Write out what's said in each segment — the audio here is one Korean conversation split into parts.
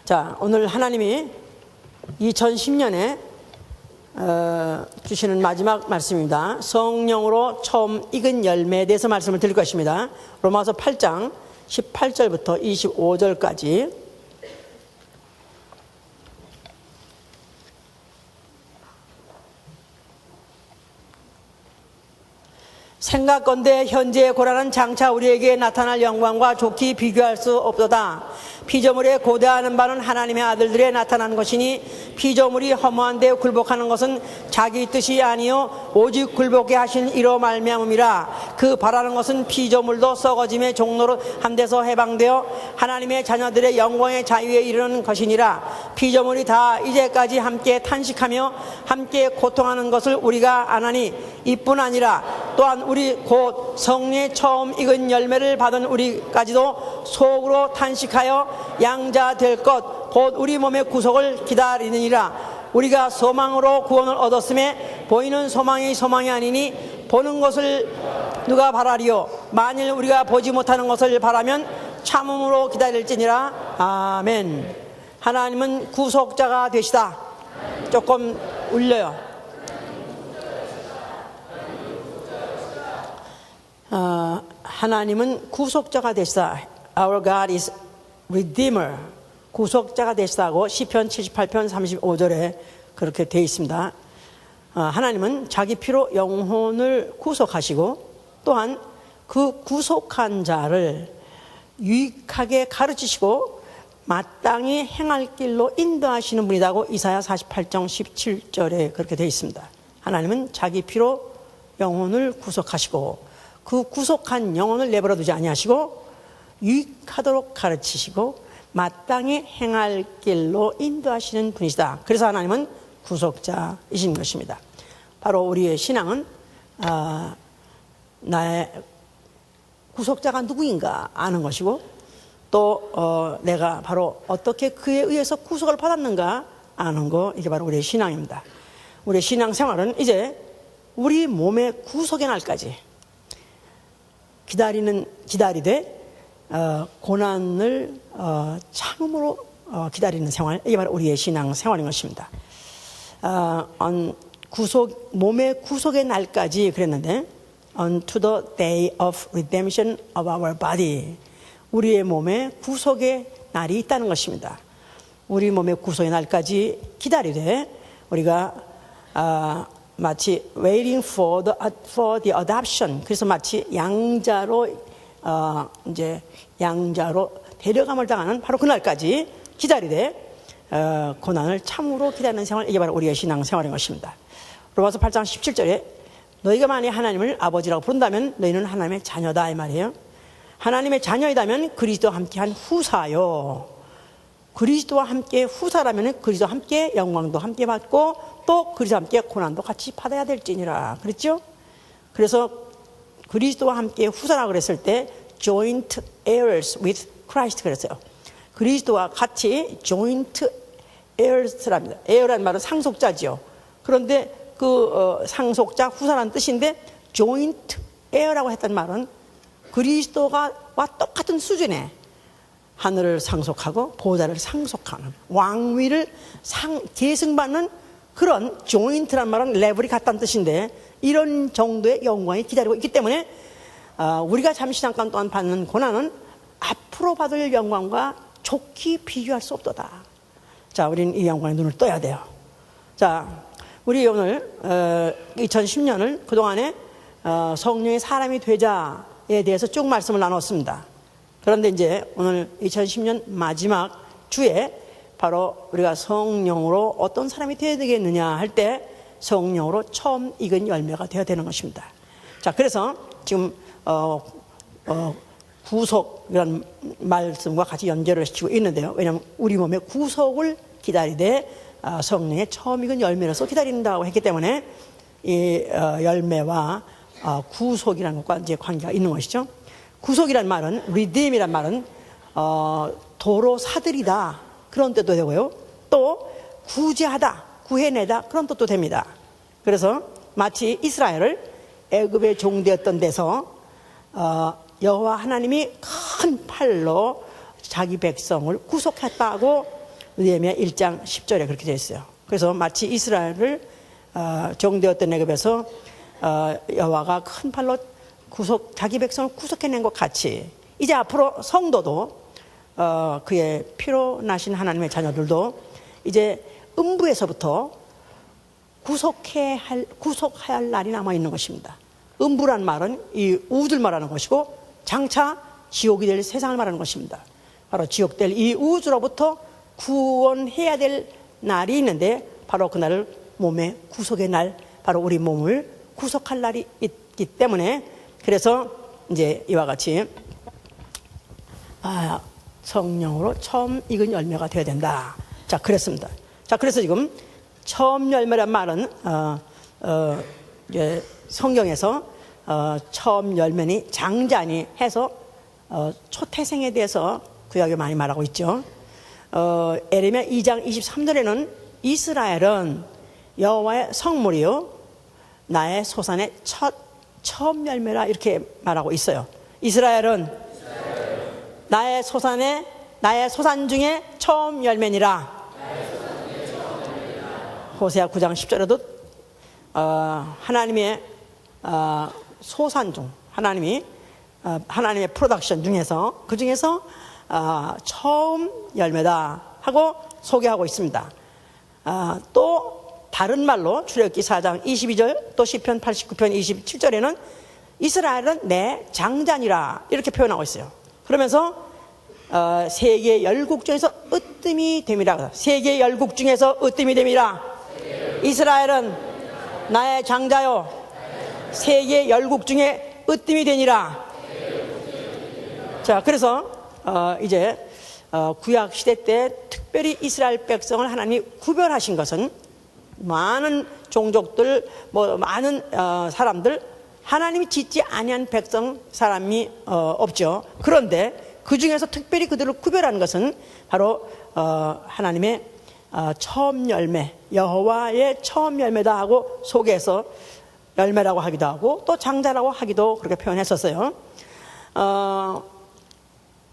자, 오늘 하나님이 2010년에 주시는 마지막 말씀입니다. 성령으로 처음 익은 열매에 대해서 말씀을 드릴 것입니다. 로마서 8장 18절부터 25절까지. 생각건대 현재의 고난은 장차 우리에게 나타날 영광과 좋게 비교할 수 없도다. 피조물에 고대하는 바는 하나님의 아들들에 나타난 것이니 피조물이 허무한 데 굴복하는 것은 자기 뜻이 아니요 오직 굴복해 하신 이로 말미암음이라. 그 바라는 것은 피조물도 썩어짐의 종로로 한 데서 해방되어 하나님의 자녀들의 영광의 자유에 이르는 것이니라. 피조물이 다 이제까지 함께 탄식하며 함께 고통하는 것을 우리가 아나니 이뿐 아니라 또한 우리 곧 성령의 처음 익은 열매를 받은 우리까지도 속으로 탄식하여 양자 될 것 곧 우리 몸의 구속을 기다리느니라. 우리가 소망으로 구원을 얻었음에 보이는 소망이 소망이 아니니 보는 것을 누가 바라리요. 만일 우리가 보지 못하는 것을 바라면 참음으로 기다릴지니라. 아멘. 하나님은 구속자가 되시다. 조금 울려요. 하나님은 구속자가 되시다. Our God is Redeemer. 구속자가 되시다고 시편 78편 35절에 그렇게 되어 있습니다. 하나님은 자기 피로 영혼을 구속하시고 또한 그 구속한 자를 유익하게 가르치시고 마땅히 행할 길로 인도하시는 분이라고 이사야 48장 17절에 그렇게 되어 있습니다. 하나님은 자기 피로 영혼을 구속하시고 그 구속한 영혼을 내버려 두지 아니하시고 유익하도록 가르치시고 마땅히 행할 길로 인도하시는 분이시다. 그래서 하나님은 구속자이신 것입니다. 바로 우리의 신앙은 나의 구속자가 누구인가 아는 것이고 또 내가 바로 어떻게 그에 의해서 구속을 받았는가 아는 거, 이게 바로 우리의 신앙입니다. 우리의 신앙생활은 이제 우리 몸의 구속의 날까지 기다리되 고난을 참음으로 기다리는 생활, 이게 바로 우리의 신앙생활인 것입니다. 몸의 구속의 날까지 그랬는데 unto the day of redemption of our body, 우리의 몸의 구속의 날이 있다는 것입니다. 우리 몸의 구속의 날까지 기다리되 우리가 마치 waiting for the adoption, 그래서 마치 양자로 데려감을 당하는 바로 그날까지 기다리되 고난을 참으로 기다리는 생활, 이게 바로 우리의 신앙생활인 것입니다. 로마서 8장 17절에 너희가 만약 하나님을 아버지라고 부른다면 너희는 하나님의 자녀다, 이 말이에요. 하나님의 자녀이다면 그리스도와 함께한 후사요. 그리스도와 함께 후사라면 그리스도와 함께 영광도 함께 받고 또 그리스도와 함께 고난도 같이 받아야 될지니라 그랬죠. 그래서 그리스도와 함께 후사라고 그랬을 때 joint heirs with Christ 그랬어요. 그리스도와 같이 joint heirs랍니다. heir라는 말은 상속자지요. 그런데 그 상속자 후사라는 뜻인데 joint heir라고 했던 말은 그리스도와 똑같은 수준에 하늘을 상속하고 보좌를 상속하는 왕위를 계승받는 그런 joint란 말은 레벨이 같다는 뜻인데 이런 정도의 영광이 기다리고 있기 때문에 우리가 잠시 잠깐 동안 받는 고난은 앞으로 받을 영광과 좋게 비교할 수 없도다. 자, 우리는 이 영광에 눈을 떠야 돼요. 자, 우리 오늘 2010년을 그동안에 성령의 사람이 되자에 대해서 쭉 말씀을 나눴습니다. 그런데 이제 오늘 2010년 마지막 주에 바로 우리가 성령으로 어떤 사람이 되어야 되겠느냐 할 때 성령으로 처음 익은 열매가 되어야 되는 것입니다. 자, 그래서 지금 구속이라는 말씀과 같이 연결을 시키고 있는데요. 왜냐하면 우리 몸의 구속을 기다리되 성령의 처음 익은 열매로서 기다린다고 했기 때문에 이 열매와 구속이라는 것과 이제 관계가 있는 것이죠. 구속이란 말은 redeem이란 말은 도로 사들이다 그런 뜻도 되고요. 또 구제하다, 구해내다 그런 뜻도 됩니다. 그래서 마치 이스라엘을 애굽의 종되었던 데서 여호와 하나님이 큰 팔로 자기 백성을 구속했다고 느헤미야 1장 10절에 그렇게 되어 있어요. 그래서 마치 이스라엘을 종되었던 애굽에서 여호와가 큰 팔로 자기 백성을 구속해낸 것 같이 이제 앞으로 성도도 그의 피로 나신 하나님의 자녀들도 이제 음부에서부터 구속해야 할 날이 남아있는 것입니다. 음부란 말은 이 우주를 말하는 것이고 장차 지옥이 될 세상을 말하는 것입니다. 바로 지옥될 이 우주로부터 구원해야 될 날이 있는데 바로 그날을 몸의 구속의 날, 바로 우리 몸을 구속할 날이 있기 때문에 그래서 이제 이와 같이 성령으로 처음 익은 열매가 되어야 된다. 자, 그랬습니다. 자, 그래서 지금 처음 열매란 말은 성경에서 처음 열매니 장자니 해서 초태생에 대해서 구약에 많이 말하고 있죠. 에레미야 2장 23절에는 이스라엘은 여호와의 성물이요 나의 소산의 처음 열매라 이렇게 말하고 있어요. 이스라엘은 나의 소산 중에 처음 열매니라. 호세아 9장 10절에도 하나님의 소산 중 하나님의 프로덕션 중에서 그 중에서 처음 열매다 하고 소개하고 있습니다. 또 다른 말로 출애굽기 4장 22절 또 시편 89편 27절에는 이스라엘은 내 장자니라 이렇게 표현하고 있어요. 그러면서 세계 열국 중에서 으뜸이 됨이라. 세계 열국 중에서 으뜸이 됨이라. 이스라엘은 나의 장자요 세계 열국 중에 으뜸이 되니라. 자, 그래서 이제 구약 시대 때 특별히 이스라엘 백성을 하나님이 구별하신 것은 많은 종족들, 많은 사람들, 하나님이 짓지 아니한 백성 사람이 없죠. 그런데 그 중에서 특별히 그들을 구별하는 것은 바로 하나님의 처음 열매, 여호와의 처음 열매다 하고 소개해서 열매라고 하기도 하고 또 장자라고 하기도 그렇게 표현했었어요.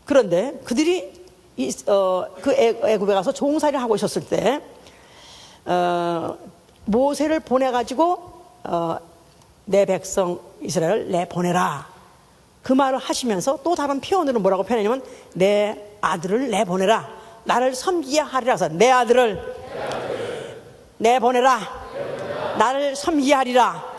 그런데 그들이 그 애굽에 가서 종살이를 하고 있었을 때 모세를 보내가지고 내 백성 이스라엘을 내보내라 그 말을 하시면서 또 다른 표현으로 뭐라고 표현하냐면 내 아들을 내보내라, 나를 섬기게 하리라. 내 아들을 내보내라, 나를 섬기게 하리라.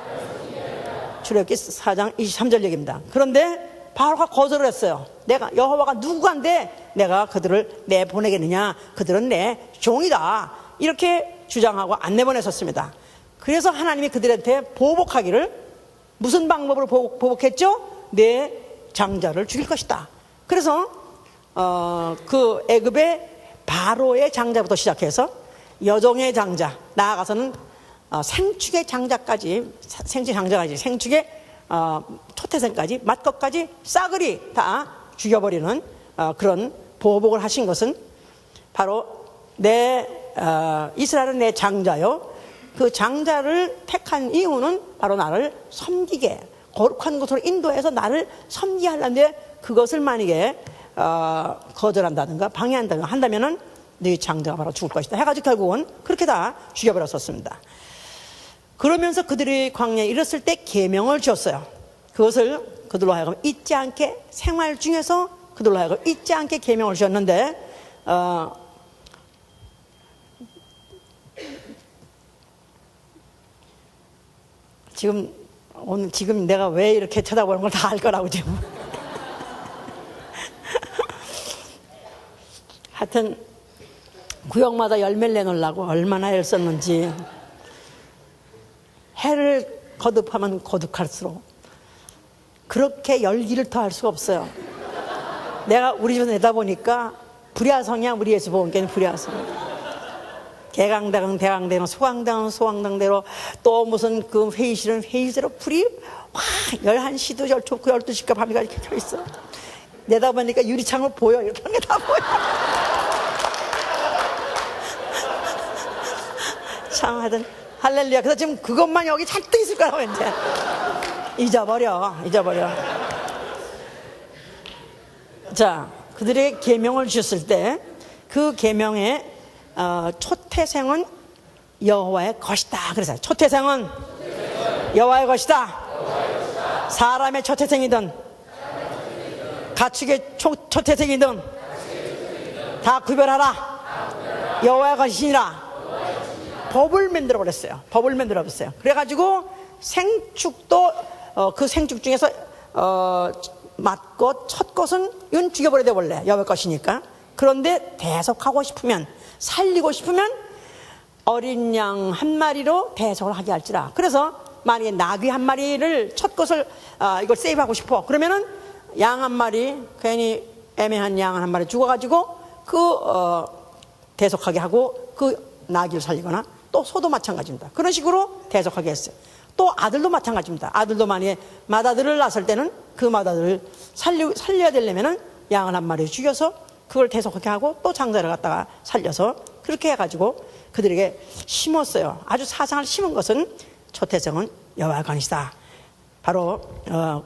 출애굽기 4장 23절 얘기입니다. 그런데 바로가 거절을 했어요. 내가 여호와가 누구간데 내가 그들을 내보내겠느냐, 그들은 내 종이다 이렇게 주장하고 안 내보냈었습니다. 그래서 하나님이 그들한테 보복하기를 무슨 방법으로 보복했죠? 내 장자를 죽일 것이다. 그래서 그 애굽의 바로의 장자부터 시작해서 여종의 장자, 나아가서는 생축의 장자까지, 생축의 초태생까지, 맏것까지 싸그리 다 죽여버리는 그런 보복을 하신 것은 바로 이스라엘은 내 장자요, 그 장자를 택한 이유는 바로 나를 섬기게, 거룩한 곳으로 인도해서 나를 섬기게 하려는데 그것을 만약에 거절한다든가 방해한다든가 한다면은 네 장자가 바로 죽을 것이다 해가지고 결국은 그렇게 다 죽여버렸었습니다. 그러면서 그들이 광야에 이르렀을 때 계명을 주었어요. 그것을 그들로 하여금 잊지 않게, 생활 중에서 그들로 하여금 잊지 않게 계명을 주셨는데 지금 내가 왜 이렇게 쳐다보는 걸 다 알 거라고 지금. 하여튼 구역마다 열매를 내놓으려고 얼마나 애를 썼는지. 해를 거듭하면 거듭할수록 그렇게 열기를 더할 수가 없어요. 내가 우리 집에서 내다보니까 불야성이야. 우리 예수 보건교회는 불야성. 개강당은 대강대로, 소강당은 소강당대로, 또 무슨 그 회의실은 회의대로 불이 와 11시도 12시까지 밤에까지 켜져 있어. 내다보니까 유리창으로 보여. 이렇게 하는 게 다 보여. 참 하여튼 할렐루야. 그래서 지금 그것만 여기 잔뜩 있을 거라고 이제 잊어버려. 자, 그들의 계명을 주셨을 때 그 계명에 초태생은 여호와의 것이다. 그래서 초태생은 여호와의 것이다. 사람의 초태생이든 가축의 초태생이든 다 구별하라. 여호와의 것이니라. 법을 만들어 버렸어요. 법을 만들어 버렸어요. 그래가지고 생축도 그 생축 중에서 맞고 첫 것은 이건 죽여버려야 돼. 원래 여호와의 것이니까. 그런데 대속하고 싶으면, 살리고 싶으면 어린 양 한 마리로 대속을 하게 할지라. 그래서 만약에 나귀 한 마리를 첫 것을 이걸 세이브하고 싶어, 그러면은 양 한 마리, 괜히 애매한 양 한 마리 죽어가지고 대속하게 하고 그 나귀를 살리거나, 또 소도 마찬가지입니다. 그런 식으로 대속하게 했어요. 또 아들도 마찬가지입니다. 아들도 만약에 맏아들을 낳았을 때는 그 맏아들을 살려야 되려면은 양을 한 마리 죽여서 그걸 대속하게 하고 또 장자를 갖다가 살려서 그렇게 해가지고 그들에게 심었어요. 아주 사상을 심은 것은 초태생은 여호와의 것이다. 바로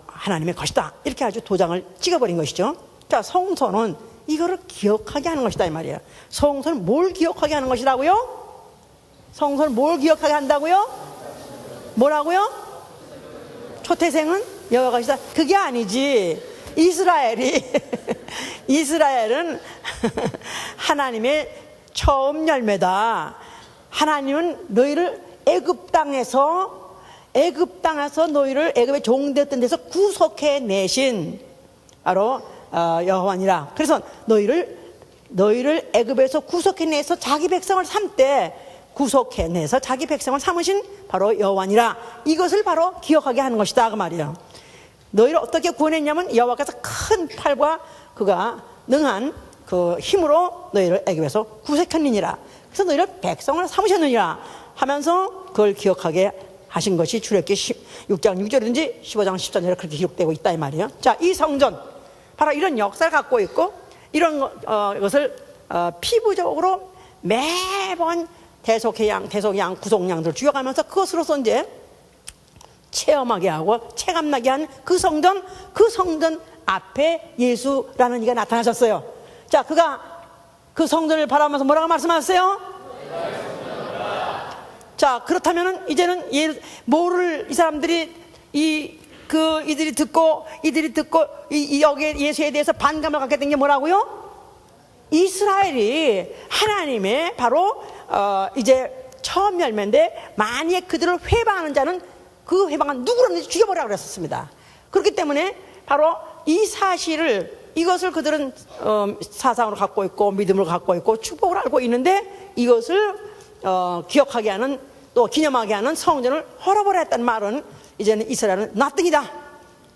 하나님의 것이다. 이렇게 아주 도장을 찍어버린 것이죠. 자, 성소는 이거를 기억하게 하는 것이다 이 말이에요. 성소는 뭘 기억하게 하는 것이라고요? 성소는 뭘 기억하게 한다고요? 뭐라고요? 초태생은 여호와의 것이다. 그게 아니지. 이스라엘은 하나님의 처음 열매다. 하나님은 너희를 애굽 땅에서 너희를 애굽의 종되었던 데서 구속해 내신 바로 여호와니라. 그래서 너희를 애굽에서 구속해 내서 자기 백성을 삼때 구속해 내서 자기 백성을 삼으신 바로 여호와니라. 이것을 바로 기억하게 하는 것이다 그 말이에요. 너희를 어떻게 구원했냐면 여호와께서 큰 팔과 그가 능한 그 힘으로 너희를 애굽에서 구속했느니라. 그래서 너희를 백성을 삼으셨느니라 하면서 그걸 기억하게 하신 것이 출애굽기 6장 6절이든지 15장 14절에 그렇게 기록되고 있다 이 말이에요. 자, 이 성전 바로 이런 역사를 갖고 있고, 이런 것을 피부적으로 매번 대속양, 구속양들을 죽여가면서 그것으로서 이제 체험하게 하고 체감나게 한 그 성전 앞에 예수라는 이가 나타나셨어요. 자, 그가 그 성전을 바라보면서 뭐라고 말씀하셨어요? 자, 그렇다면은 이제는 뭐를 이 사람들이 이들이 듣고 여기에 예수에 대해서 반감을 갖게 된 게 뭐라고요? 이스라엘이 하나님의 바로 이제 처음 열매인데, 만약에 그들을 회방하는 자는 그 회방한 누구라든지 죽여버리라고 그랬었습니다. 그렇기 때문에 바로 이 사실을, 이것을 그들은 사상으로 갖고 있고 믿음을 갖고 있고 축복을 알고 있는데, 이것을 기억하게 하는, 또 기념하게 하는 성전을 헐어버려 했다는 말은 이제는 이스라엘은 나등이다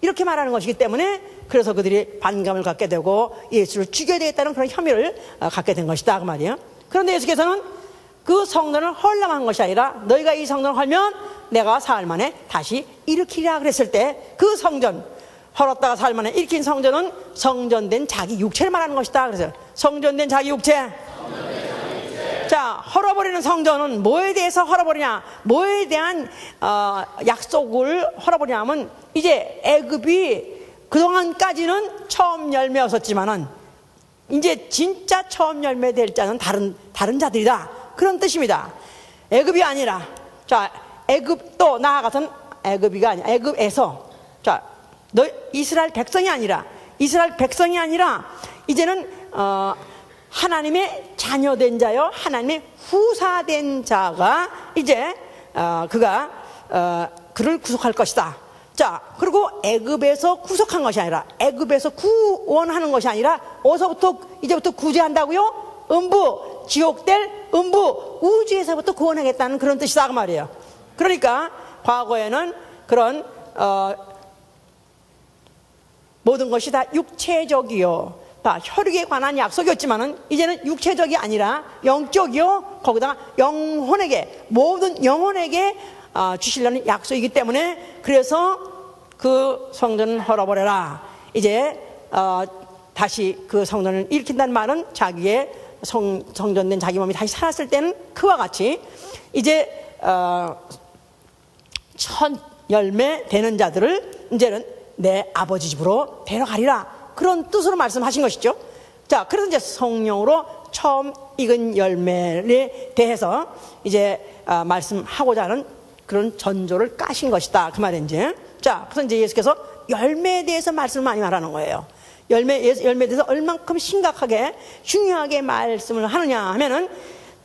이렇게 말하는 것이기 때문에, 그래서 그들이 반감을 갖게 되고 예수를 죽여야 되겠다는 그런 혐의를 갖게 된 것이다 그 말이에요. 그런데 예수께서는 그 성전을 헐라한 것이 아니라, 너희가 이 성전을 헐면 내가 사흘 만에 다시 일으키리라 그랬을 때, 그 성전, 헐었다가 사흘 만에 일으킨 성전은 성전된 자기 육체를 말하는 것이다. 그래서 성전된 자기 육체. 자, 헐어버리는 성전은 뭐에 대해서 헐어버리냐, 뭐에 대한 약속을 헐어버리냐 하면, 이제 애굽이 그동안까지는 처음 열매였었지만은 이제 진짜 처음 열매 될 자는 다른 자들이다, 그런 뜻입니다. 애굽이 아니라, 자, 애굽, 또 나아가서는 애굽이가 아니라 애굽에서, 자, 이스라엘 백성이 아니라 이제는 하나님의 자녀된 자요, 하나님의 후사된 자가 이제 그를 구속할 것이다. 자, 그리고 애굽에서 구속한 것이 아니라, 애굽에서 구원하는 것이 아니라, 이제부터 구제한다고요? 지옥될 우주에서부터 구원하겠다는 그런 뜻이다 그 말이에요. 그러니까 과거에는 그런 모든 것이 다 육체적이요, 다 혈육에 관한 약속이었지만은 이제는 육체적이 아니라 영적이요, 거기다가 모든 영혼에게 주시려는 약속이기 때문에, 그래서 그 성전을 헐어버려라. 이제 다시 그 성전을 일으킨다는 말은 자기의 성전된 자기 몸이 다시 살았을 때는 그와 같이 이제 첫 열매 되는 자들을 이제는 내 아버지 집으로 데려가리라, 그런 뜻으로 말씀하신 것이죠. 자, 그래서 이제 성령으로 처음 익은 열매에 대해서 이제 말씀하고자 하는 그런 전조를 까신 것이다 그 말인지. 자, 그래서 이제 예수께서 열매에 대해서 말씀을 많이 말하는 거예요. 열매에 대해서 얼만큼 심각하게 중요하게 말씀을 하느냐 하면은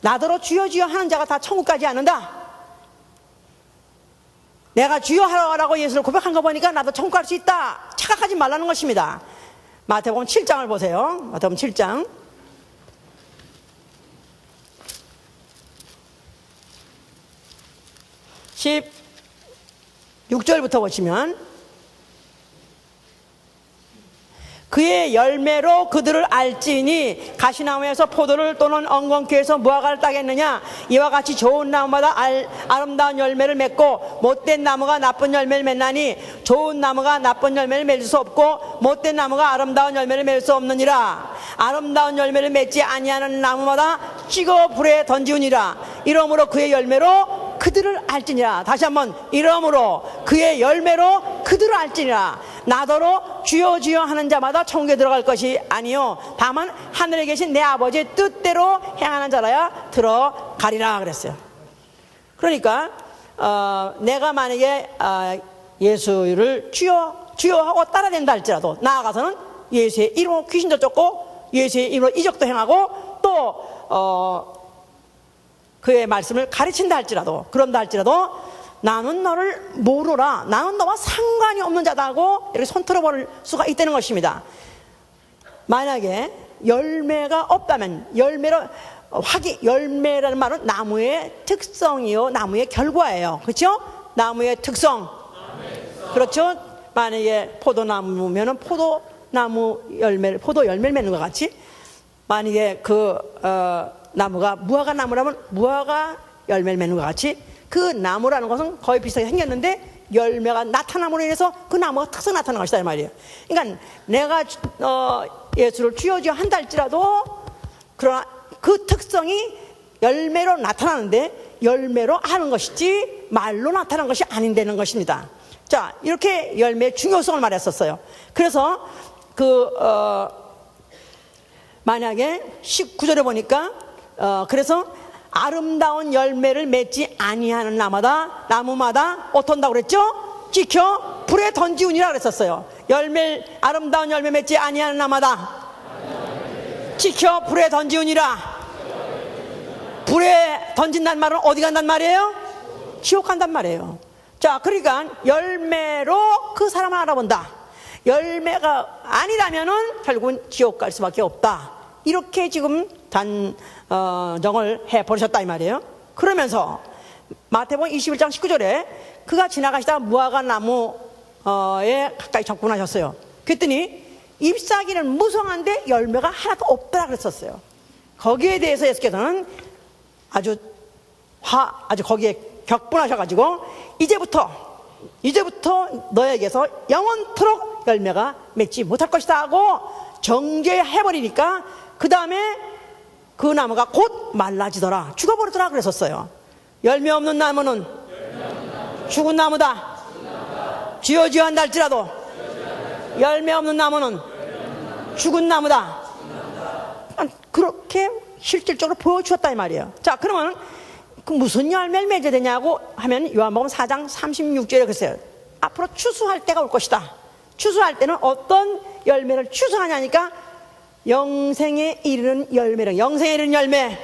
나더러 주여 주여 하는 자가 다 천국 가지 않는다. 내가 주여 하라고 예수를 고백한 거 보니까 나도 천국 갈 수 있다 착각하지 말라는 것입니다. 마태복음 7장을 보세요. 마태복음 7장 16절부터 보시면 그의 열매로 그들을 알지니 가시나무에서 포도를 또는 엉겅퀴에서 무화과를 따겠느냐. 이와 같이 좋은 나무마다 아름다운 열매를 맺고 못된 나무가 나쁜 열매를 맺나니 좋은 나무가 나쁜 열매를 맺을 수 없고 못된 나무가 아름다운 열매를 맺을 수 없느니라. 아름다운 열매를 맺지 아니하는 나무마다 찍어 불에 던지우니라. 이러므로 그의 열매로 그들을 알지니라. 다시 한번, 이러므로 그의 열매로 그들을 알지니라. 나더러 주여 주여 하는 자마다 천국에 들어갈 것이 아니요 다만 하늘에 계신 내 아버지의 뜻대로 행하는 자라야 들어가리라 그랬어요. 그러니까 내가 만약에 예수를 주여 주여 하고 따라댄다 할지라도 나아가서는 예수의 이름으로 귀신도 쫓고 예수의 이름으로 이적도 행하고 또 그의 말씀을 가르친다 할지라도, 그런다 할지라도 나는 너를 모르라, 나는 너와 상관이 없는 자다고 이렇게 손들어 볼 수가 있다는 것입니다. 만약에 열매가 없다면, 열매라는 말은 나무의 특성이요 나무의 결과예요. 그렇죠? 나무의 특성. 그렇죠? 만약에 포도나무면은 포도 열매를 맺는 것 같이, 만약에 나무가 무화과 나무라면 무화과 열매를 맺는 것 같이, 그 나무라는 것은 거의 비슷하게 생겼는데 열매가 나타남으로 인해서 그 나무가 특성 나타나는 것이다 이 말이에요. 그러니까 내가 예수를 주여 주여 한다 할지라도 그러나 그 특성이 열매로 나타나는데 열매로 하는 것이지 말로 나타나는 것이 아닌다는 것입니다. 자, 이렇게 열매의 중요성을 말했었어요. 그래서 만약에 19절에 보니까 그래서 아름다운 열매를 맺지 아니하는 나무마다 어떤다고 그랬죠? 찍혀 불에 던지우니라 그랬었어요. 아름다운 열매 맺지 아니하는 나무마다 찍혀 불에 던지우니라. 불에 던진다는 말은 어디 간단 말이에요? 지옥 간단 말이에요. 자, 그러니까 열매로 그 사람을 알아본다. 열매가 아니라면은 결국은 지옥 갈 수밖에 없다. 이렇게 지금 단정을 해버리셨다 이 말이에요. 그러면서 마태복음 21장 19절에 그가 지나가시다가 무화과 나무에 가까이 접근하셨어요. 그랬더니 잎사귀는 무성한데 열매가 하나도 없더라 그랬었어요. 거기에 대해서 예수께서는 아주 거기에 격분하셔가지고 이제부터 너에게서 영원토록 열매가 맺지 못할 것이다 하고 정죄해버리니까 그 다음에 그 나무가 곧 말라지더라, 죽어버리더라 그랬었어요. 열매 없는 나무는 죽은 나무다. 주여 주여 한다 할지라도 열매 없는 나무는 죽은 나무다. 그렇게 실질적으로 보여주었다 이 말이에요. 자, 그러면 그 무슨 열매를 맺어야 되냐고 하면 요한복음 4장 36절에 그랬어요. 앞으로 추수할 때가 올 것이다. 추수할 때는 어떤 열매를 추수하냐니까 영생에 이르는 열매를, 영생에 이르는 열매.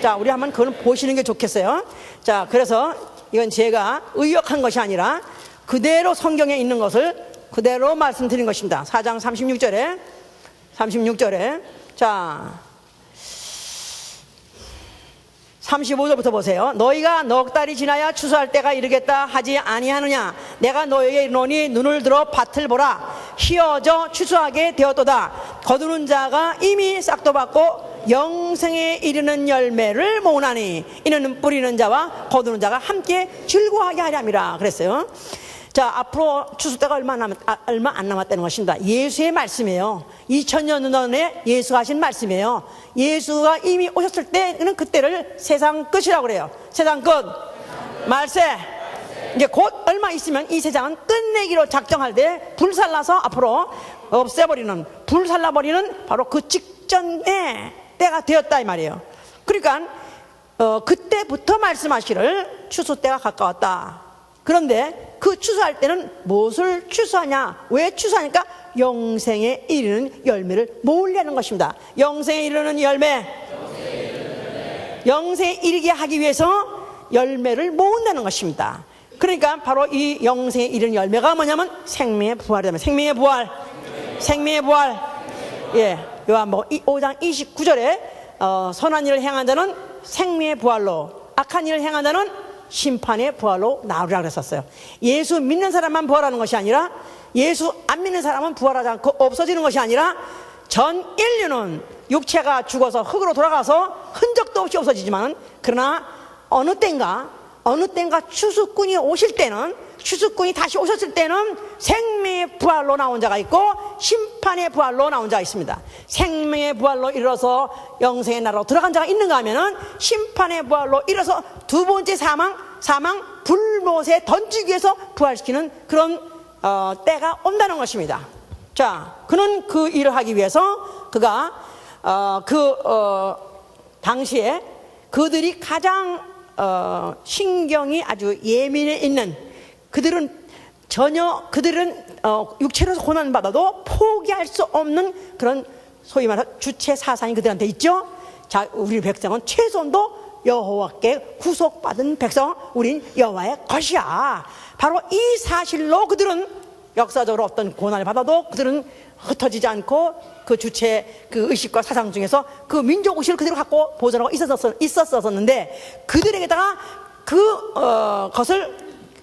자, 우리 한번 그거는 보시는 게 좋겠어요. 자, 그래서 이건 제가 의역한 것이 아니라 그대로 성경에 있는 것을 그대로 말씀드린 것입니다. 4장 36절에 자 35절부터 보세요. 너희가 넉 달이 지나야 추수할 때가 이르겠다 하지 아니하느냐. 내가 너희에게 이르노니 눈을 들어 밭을 보라. 휘어져 추수하게 되었도다. 거두는 자가 이미 싹도 받고 영생에 이르는 열매를 모으나니 이는 뿌리는 자와 거두는 자가 함께 즐거워하게 하렴이라 그랬어요. 자, 앞으로 추수 때가 얼마 안 남았다는 것입니다. 예수의 말씀이에요. 2000년 전에 예수가 하신 말씀이에요. 예수가 이미 오셨을 때는 그때를 세상 끝이라고 그래요. 세상 끝. 말세. 이제 곧 얼마 있으면 이 세상은 끝내기로 작정할 때 불살라서 앞으로 없애버리는, 불살라버리는 바로 그 직전에 때가 되었다 이 말이에요. 그러니까 그때부터 말씀하시를 추수 때가 가까웠다. 그런데 그 추수할 때는 무엇을 추수하냐? 왜 추수하니까 영생에 이르는 열매를 모으려는 것입니다. 영생에 이르는 열매, 영생에 이르게 하기 위해서 열매를 모은다는 것입니다. 그러니까 바로 이 영생에 이르는 열매가 뭐냐면 생명의 부활이다. 생명의 부활, 생명의 부활. 예, 요한복음 5장 29절에 선한 일을 행한 자는 생명의 부활로, 악한 일을 행한 자는 심판의 부활로 나오리라 그랬었어요. 예수 믿는 사람만 부활하는 것이 아니라 예수 안 믿는 사람은 부활하지 않고 없어지는 것이 아니라 전 인류는 육체가 죽어서 흙으로 돌아가서 흔적도 없이 없어지지만, 그러나 어느 땐가 추수꾼이 오실 때는, 추수꾼이 다시 오셨을 때는 생명의 부활로 나온 자가 있고 심판의 부활로 나온 자가 있습니다. 생명의 부활로 이르러서 영생의 나라로 들어간 자가 있는가 하면은 심판의 부활로 이르러서 두 번째 사망 불못에 던지기 위해서 부활시키는 그런 때가 온다는 것입니다. 자, 그는 그 일을 하기 위해서 그가 당시에 그들이 가장 신경이 아주 예민해 있는, 그들은 육체로서 고난받아도 포기할 수 없는 그런 소위 말해서 주체 사상이 그들한테 있죠. 자, 우리 백성은 최소한도 여호와께 구속받은 백성, 우린 여호와의 것이야. 바로 이 사실로 그들은 역사적으로 어떤 고난을 받아도 그들은 흩어지지 않고 그 주체 그 의식과 사상 중에서 그 민족 의식을 그대로 갖고 보존하고 있었었는데, 그들에게다가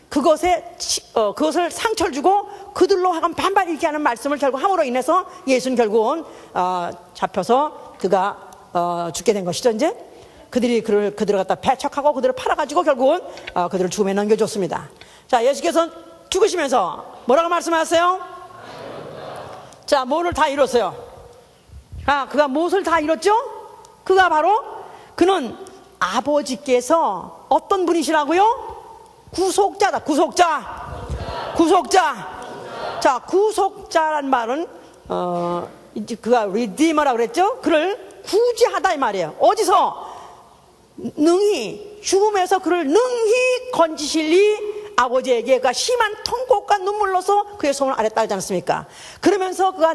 그것을 상처를 주고 그들로 하여금 반발 일으키게 하는 말씀을 결국 함으로 인해서 예수는 결국은 잡혀서 그가 죽게 된 것이죠. 이제 그들을 갖다 배척하고 그들을 팔아가지고 결국은 그들을 죽음에 넘겨줬습니다. 자, 예수께서 죽으시면서 뭐라고 말씀하셨어요? 자, 뭐를 다 이뤘어요? 그가 무엇을 다 이뤘죠? 그는 아버지께서 어떤 분이시라고요? 구속자다. 구속자. 자, 구속자란 말은 이제 그가 리디머라고 그랬죠? 그를 구제하다 이 말이에요. 어디서? 능히, 죽음에서 그를 능히 건지실리 아버지에게 그가 심한 통곡과 눈물로서 그의 손을 아랬다 하지 않습니까? 그러면서 그가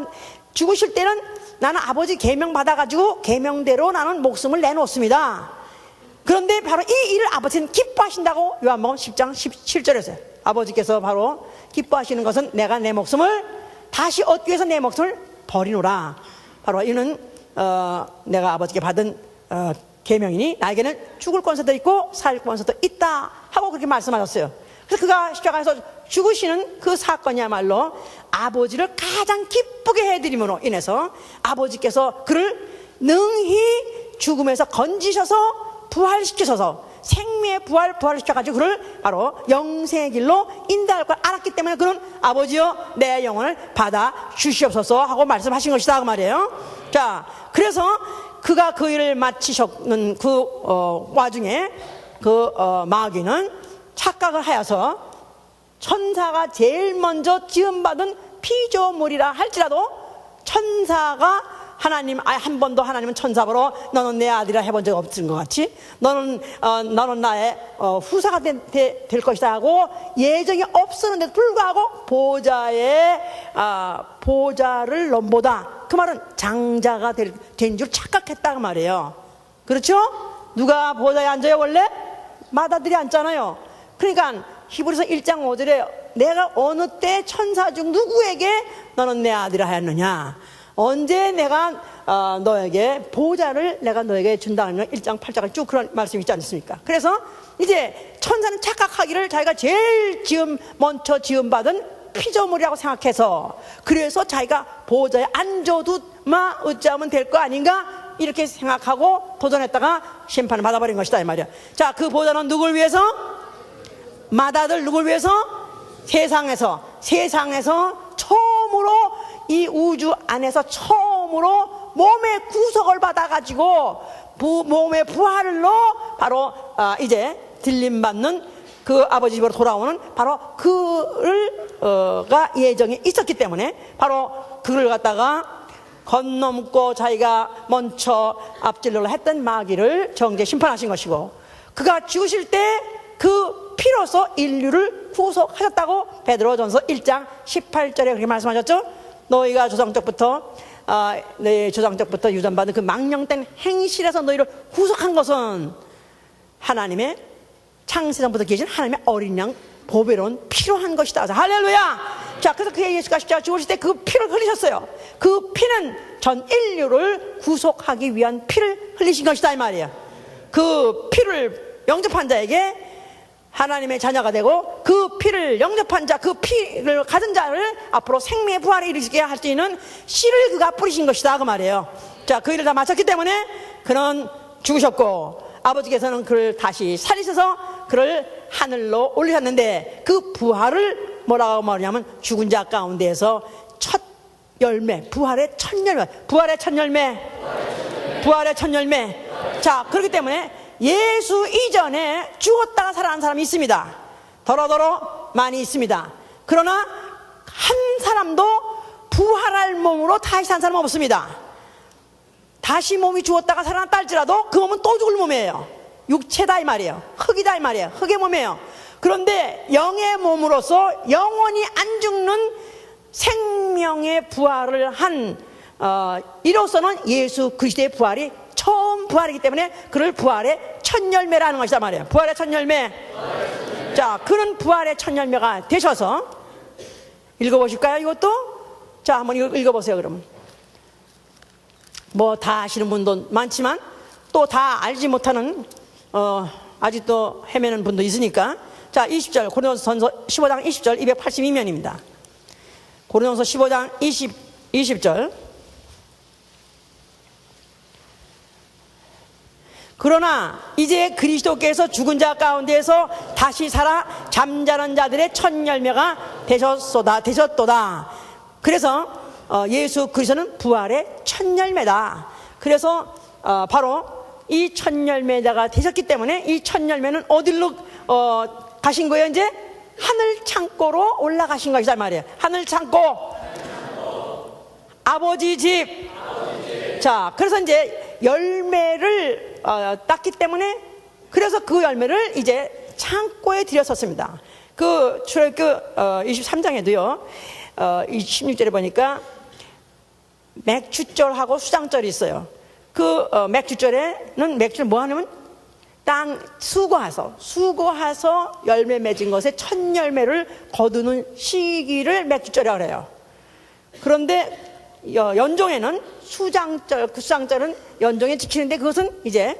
죽으실 때는 나는 아버지 계명 받아가지고 계명대로 나는 목숨을 내놓습니다. 그런데 바로 이 일을 아버지는 기뻐하신다고 요한복음 10장 17절에 했어요. 아버지께서 바로 기뻐하시는 것은 내가 내 목숨을 다시 얻기 위해서 내 목숨을 버리노라. 바로 이는 내가 아버지께 받은 계명이니 나에게는 죽을 권세도 있고 살 권세도 있다 하고 그렇게 말씀하셨어요. 그래서 그가 십자가에서 죽으시는 그 사건이야말로 아버지를 가장 기쁘게 해드림으로 인해서 아버지께서 그를 능히 죽음에서 건지셔서 부활시키셔서 생명의 부활시켜가지고 그를 바로 영생의 길로 인도할 걸 알았기 때문에 그는 아버지여 내 영혼을 받아 주시옵소서 하고 말씀하신 것이다 그 말이에요. 자, 그래서 그가 그 일을 마치셨는 그 와중에 마귀는 착각을 하여서 천사가 제일 먼저 지음받은 피조물이라 할지라도 천사가 한 번도 하나님은 천사로 너는 내 아들이라 해본 적 없는 것 같이 너는 나의 후사가 될 것이다 하고 예정이 없었는데도 불구하고 보좌를 넘보다, 그 말은 장자가 된 줄 착각했다 그 말이에요. 그렇죠? 누가 보좌에 앉아요? 원래 마다들이 앉잖아요. 그러니까 히브리서 1장 5절에 내가 어느 때 천사 중 누구에게 너는 내 아들이라 하였느냐, 언제 내가 너에게 보좌를 내가 너에게 준다 하면 1장 8장을 쭉 그런 말씀이 있지 않습니까? 그래서 이제 천사는 착각하기를 자기가 제일 먼저 지음받은 피조물이라고 생각해서, 그래서 자기가 보좌에 앉아도 어찌하면 될 거 아닌가 이렇게 생각하고 도전했다가 심판을 받아버린 것이다 이 말이야. 자, 그 보좌는 누굴 위해서? 마다들 누굴 위해서? 세상에서 처음으로 이 우주 안에서 처음으로 몸의 구속을 받아가지고 몸의 부활로 바로 이제 들림받는 그 아버지 집으로 돌아오는 바로 그가 예정이 있었기 때문에 바로 그를 갖다가 건넘고 자기가 먼저 앞질러려 했던 마귀를 정죄 심판하신 것이고, 그가 죽으실 때 그 피로서 인류를 구속하셨다고 베드로전서 1장 18절에 그렇게 말씀하셨죠. 너희가 조상적부터 내 조상적부터 유전받은 그 망령된 행실에서 너희를 구속한 것은 하나님의 창세전부터 계신 하나님의 어린 양 보배로운 피로 한 것이다. 할렐루야. 자, 그래서 그 예수가 십자가 죽으실 때 그 피를 흘리셨어요. 그 피는 전 인류를 구속하기 위한 피를 흘리신 것이다 이 말이에요. 그 피를 영접한 자에게 하나님의 자녀가 되고, 그 피를 영접한 자, 그 피를 가진 자를 앞으로 생명의 부활에 이르게 할 수 있는 씨를 그가 뿌리신 것이다 그 말이에요. 자, 그 일을 다 마쳤기 때문에 그는 죽으셨고, 아버지께서는 그를 다시 살리셔서 그를 하늘로 올리셨는데, 그 부활을 뭐라고 말하냐면 죽은 자 가운데에서 첫 열매, 부활의 첫 열매, 부활의 첫 열매, 부활의 첫 열매. 자, 그렇기 때문에 예수 이전에 죽었다가 살아난 사람이 있습니다. 더러더러 많이 있습니다. 그러나 한 사람도 부활할 몸으로 다시 산 사람은 없습니다. 다시 몸이 죽었다가 살아났다 할지라도 그 몸은 또 죽을 몸이에요. 육체다 이 말이에요. 흙이다 이 말이에요. 흙의 몸이에요. 그런데 영의 몸으로서 영원히 안 죽는 생명의 부활을 한 이로서는 예수 그리스도의 부활이 처음 부활이기 때문에 그를 부활의 첫 열매라는 것이다 말이에요. 부활의 첫 열매. 자, 그는 부활의 첫 열매가 되셔서, 읽어보실까요 이것도? 자, 한번 읽어보세요 그럼. 뭐 다 아시는 분도 많지만 또 다 알지 못하는 아직도 헤매는 분도 있으니까. 자, 20절 고린도전서 15장 20절 282면입니다. 고린도전서 15장 20절. 그러나 이제 그리스도께서 죽은 자 가운데에서 다시 살아 잠자는 자들의 첫 열매가 되셨도다. 그래서 예수 그리스도는 부활의 첫 열매다. 그래서 바로 이 첫 열매자가 되셨기 때문에 이 첫 열매는 어디로 가신 거예요? 이제 하늘 창고로 올라가신 것이다 말이에요. 하늘 창고, 아버지 집. 자, 그래서 이제 열매를 땄기 때문에, 그래서 그 열매를 이제 창고에 들였었습니다. 그 출애굽 23장에도요 16절에 보니까 맥주절하고 수장절이 있어요. 그 맥주절에는 맥주를 뭐 하냐면 땅 수고해서 열매 맺은 것의 첫 열매를 거두는 시기를 맥주절이라고 그래요. 그런데 연종에는 수장절, 그 수장절은 연종에 지키는데, 그것은 이제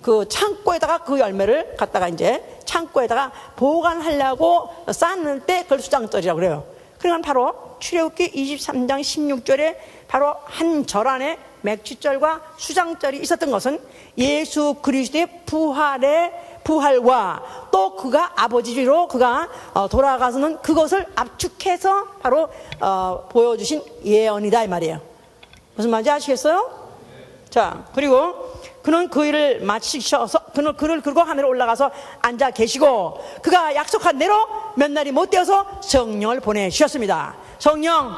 그 창고에다가 그 열매를 갖다가 이제 창고에다가 보관하려고 쌓는 때 그걸 수장절이라고 그래요. 그러니까 바로 출애굽기 23장 16절에 바로 한 절 안에 맥주절과 수장절이 있었던 것은 예수 그리스도의 부활과 또 그가 아버지로 그가 돌아가서는 그것을 압축해서 바로 보여주신 예언이다 이 말이에요. 무슨 말인지 아시겠어요? 자, 그리고 그는 그 일을 마치셔서 그는 그를 끌고 하늘에 올라가서 앉아 계시고, 그가 약속한 대로 몇 날이 못 되어서 성령을 보내주셨습니다. 성령은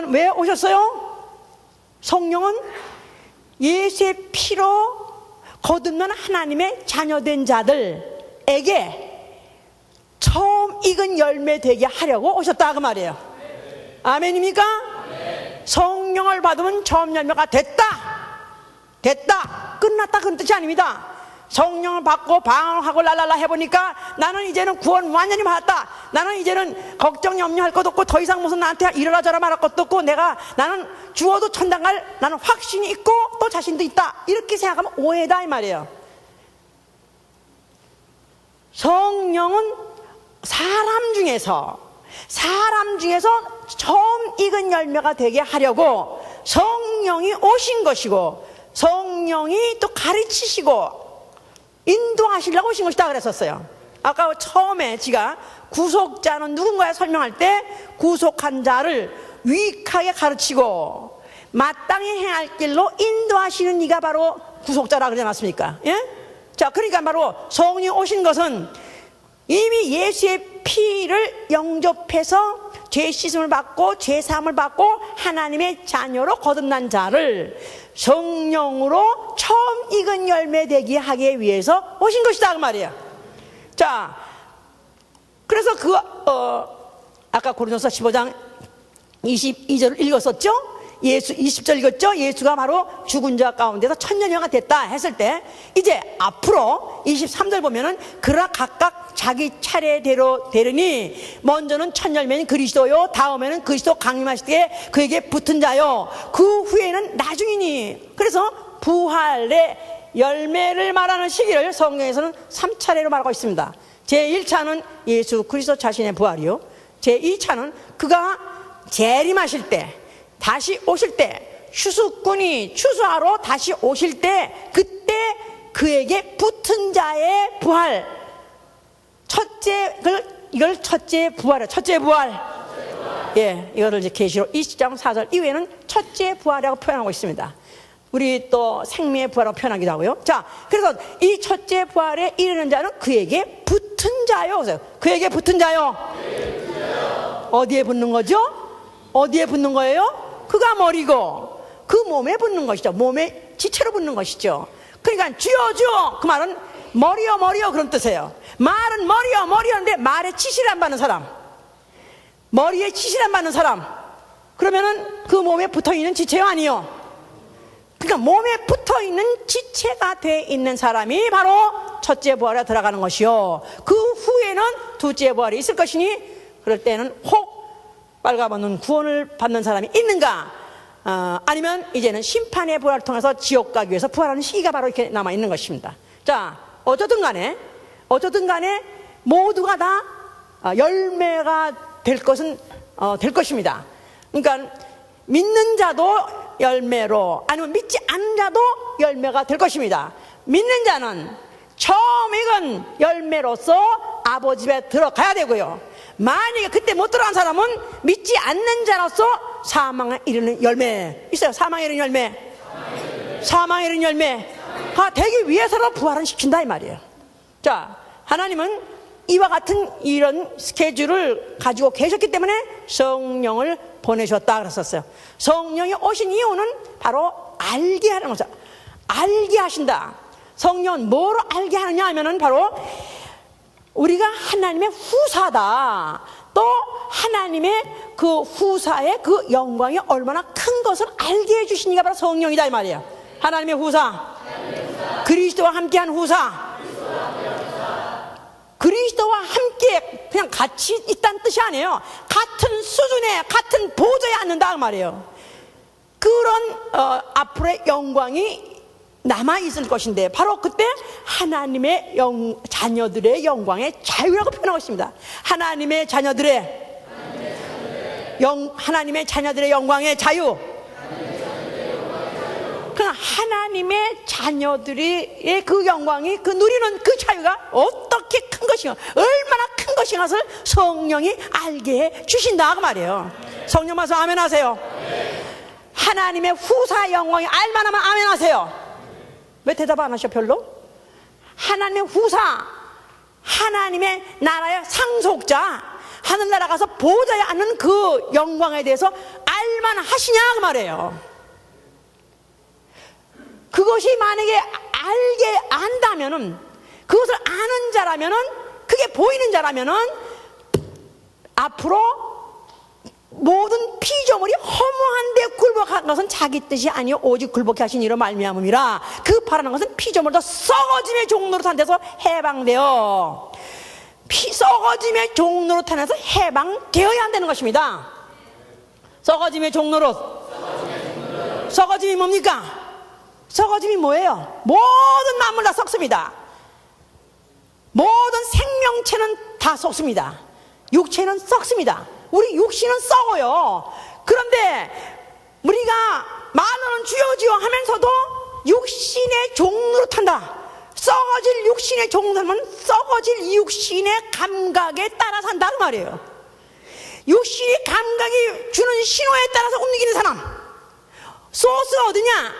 왜 오셨어요? 성령은 예수의 피로 거듭난 하나님의 자녀된 자들에게 처음 익은 열매 되게 하려고 오셨다 그 말이에요. 아멘입니까? 성령을 받으면 처음 열매가 됐다 끝났다 그런 뜻이 아닙니다. 성령을 받고 방황하고 랄랄라 해보니까 나는 이제는 구원 완전히 받았다, 나는 이제는 걱정 염려할 것도 없고 더 이상 무슨 나한테 이러라 저러라 말할 것도 없고 나는 죽어도 천당 갈 나는 확신이 있고 또 자신도 있다, 이렇게 생각하면 오해다 이 말이에요. 성령은 사람 중에서 처음 익은 열매가 되게 하려고 성령이 오신 것이고, 성령이 또 가르치시고 인도하시려고 오신 것이다 그랬었어요. 아까 처음에 지가 구속자는 누군가에 설명할 때 구속한 자를 유익하게 가르치고 마땅히 행할 길로 인도하시는 이가 바로 구속자라 그러지 않았습니까? 예? 자, 그러니까 바로 성령이 오신 것은 이미 예수의 피를 영접해서 죄 씻음을 받고 죄 사함을 받고 하나님의 자녀로 거듭난 자를 성령으로 처음 익은 열매 되게 하기 위해서 오신 것이다 그 말이에요. 자, 그래서 아까 고린도서 15장 22절을 읽었었죠? 20절 읽었죠? 예수가 바로 죽은 자 가운데서 천년왕이 됐다 했을 때 이제 앞으로 23절 보면은 그러나 각각 자기 차례대로 되르니 먼저는 첫 열매는 그리스도요 다음에는 그리스도 강림하실 때 그에게 붙은 자요 그 후에는 나중이니. 그래서 부활의 열매를 말하는 시기를 성경에서는 3차례로 말하고 있습니다. 제1차는 예수 그리스도 자신의 부활이요, 제2차는 그가 재림하실 때 다시 오실 때 추수꾼이 추수하러 다시 오실 때 그때 그에게 붙은 자의 부활. 이걸 첫째 부활이에요. 첫째 부활. 예, 이거를 이제 계시록 20장 4절 이후에는 첫째 부활이라고 표현하고 있습니다. 우리 또 생명의 부활이라고 표현하기도 하고요. 자, 그래서 이 첫째 부활에 이르는 자는 그에게 붙은 자요. 그에게 붙은 자요. 어디에 붙는 거죠? 어디에 붙는 거예요? 그가 머리고 그 몸에 붙는 것이죠. 몸에 지체로 붙는 것이죠. 그러니까 주여 주여 그 말은 머리여 머리여 그런 뜻이에요. 말은 머리여 머리여인데 말에 지시를 안 받는 사람, 머리에 지시를 안 받는 사람, 그러면은 그 몸에 붙어있는 지체요 아니요? 그러니까 몸에 붙어있는 지체가 돼 있는 사람이 바로 첫째 부활에 들어가는 것이요 그 후에는 둘째 부활이 있을 것이니 그럴 때는 혹 빨가벗는 구원을 받는 사람이 있는가, 아니면 이제는 심판의 부활을 통해서 지옥 가기 위해서 부활하는 시기가 바로 이렇게 남아있는 것입니다. 자, 어쨌든 간에 모두가 다 열매가 될 것은 될 것입니다. 그러니까 믿는 자도 열매로, 아니면 믿지 않는 자도 열매가 될 것입니다. 믿는 자는 처음 익은 열매로서 아버지 집에 들어가야 되고요, 만약에 그때 못 들어간 사람은 믿지 않는 자로서 사망에 이르는 열매 있어요. 사망에 이르는 열매, 사망에 이르는 열매가 되기 위해서로 부활은 시킨다 이 말이에요. 자, 하나님은 이와 같은 이런 스케줄을 가지고 계셨기 때문에 성령을 보내셨다 그랬었어요. 성령이 오신 이유는 바로 알게 하는 거죠. 알게 하신다. 성령은 뭐로 알게 하느냐 하면은 바로 우리가 하나님의 후사다, 또 하나님의 그 후사의 그 영광이 얼마나 큰 것을 알게 해주시니까 바로 성령이다 이 말이에요. 하나님의 후사, 그리스도와 함께한 후사, 그리스도와 함께 그냥 같이 있다는 뜻이 아니에요. 같은 수준에 같은 보좌에 앉는다 그 말이에요. 그런 앞으로의 영광이 남아있을 것인데 바로 그때 하나님의 자녀들의 영광의 자유라고 표현하고 있습니다. 하나님의 자녀들의 영광의 자유. 그러나 하나님의 자녀들의 그 영광이, 그 누리는 그 자유가 어떻게 큰 것인가, 얼마나 큰 것인 것을 성령이 알게 해 주신다 그 말이에요. 성령 말씀 아멘 하세요. 하나님의 후사 영광이 알만하면 아멘 하세요. 왜 대답 안 하셔 별로? 하나님의 후사, 하나님의 나라의 상속자, 하늘나라 가서 보좌에 앉는 그 영광에 대해서 알만하시냐 그 말이에요. 그것이 만약에 알게 안다면은, 그것을 아는 자라면은, 그게 보이는 자라면은 앞으로 모든 피조물이 허무한데 굴복한 것은 자기 뜻이 아니요 오직 굴복해 하신 이로 말미암음이라. 그 바라는 것은 피조물도 썩어짐의 종로로 탄 데서 해방되어, 썩어짐의 종로로 탄에서 해방되어야 한다는 것입니다. 썩어짐의 종로로. 썩어짐이 뭡니까? 썩어짐이 뭐예요? 모든 만물 다 썩습니다. 모든 생명체는 다 썩습니다. 육체는 썩습니다. 우리 육신은 썩어요. 그런데 우리가 말로는 주여 주여 하면서도 육신의 종로로 탄다. 썩어질 육신의 종로는 썩어질 이 육신의 감각에 따라 산다 그 말이에요. 육신의 감각이 주는 신호에 따라서 움직이는 사람, 소스가 어디냐?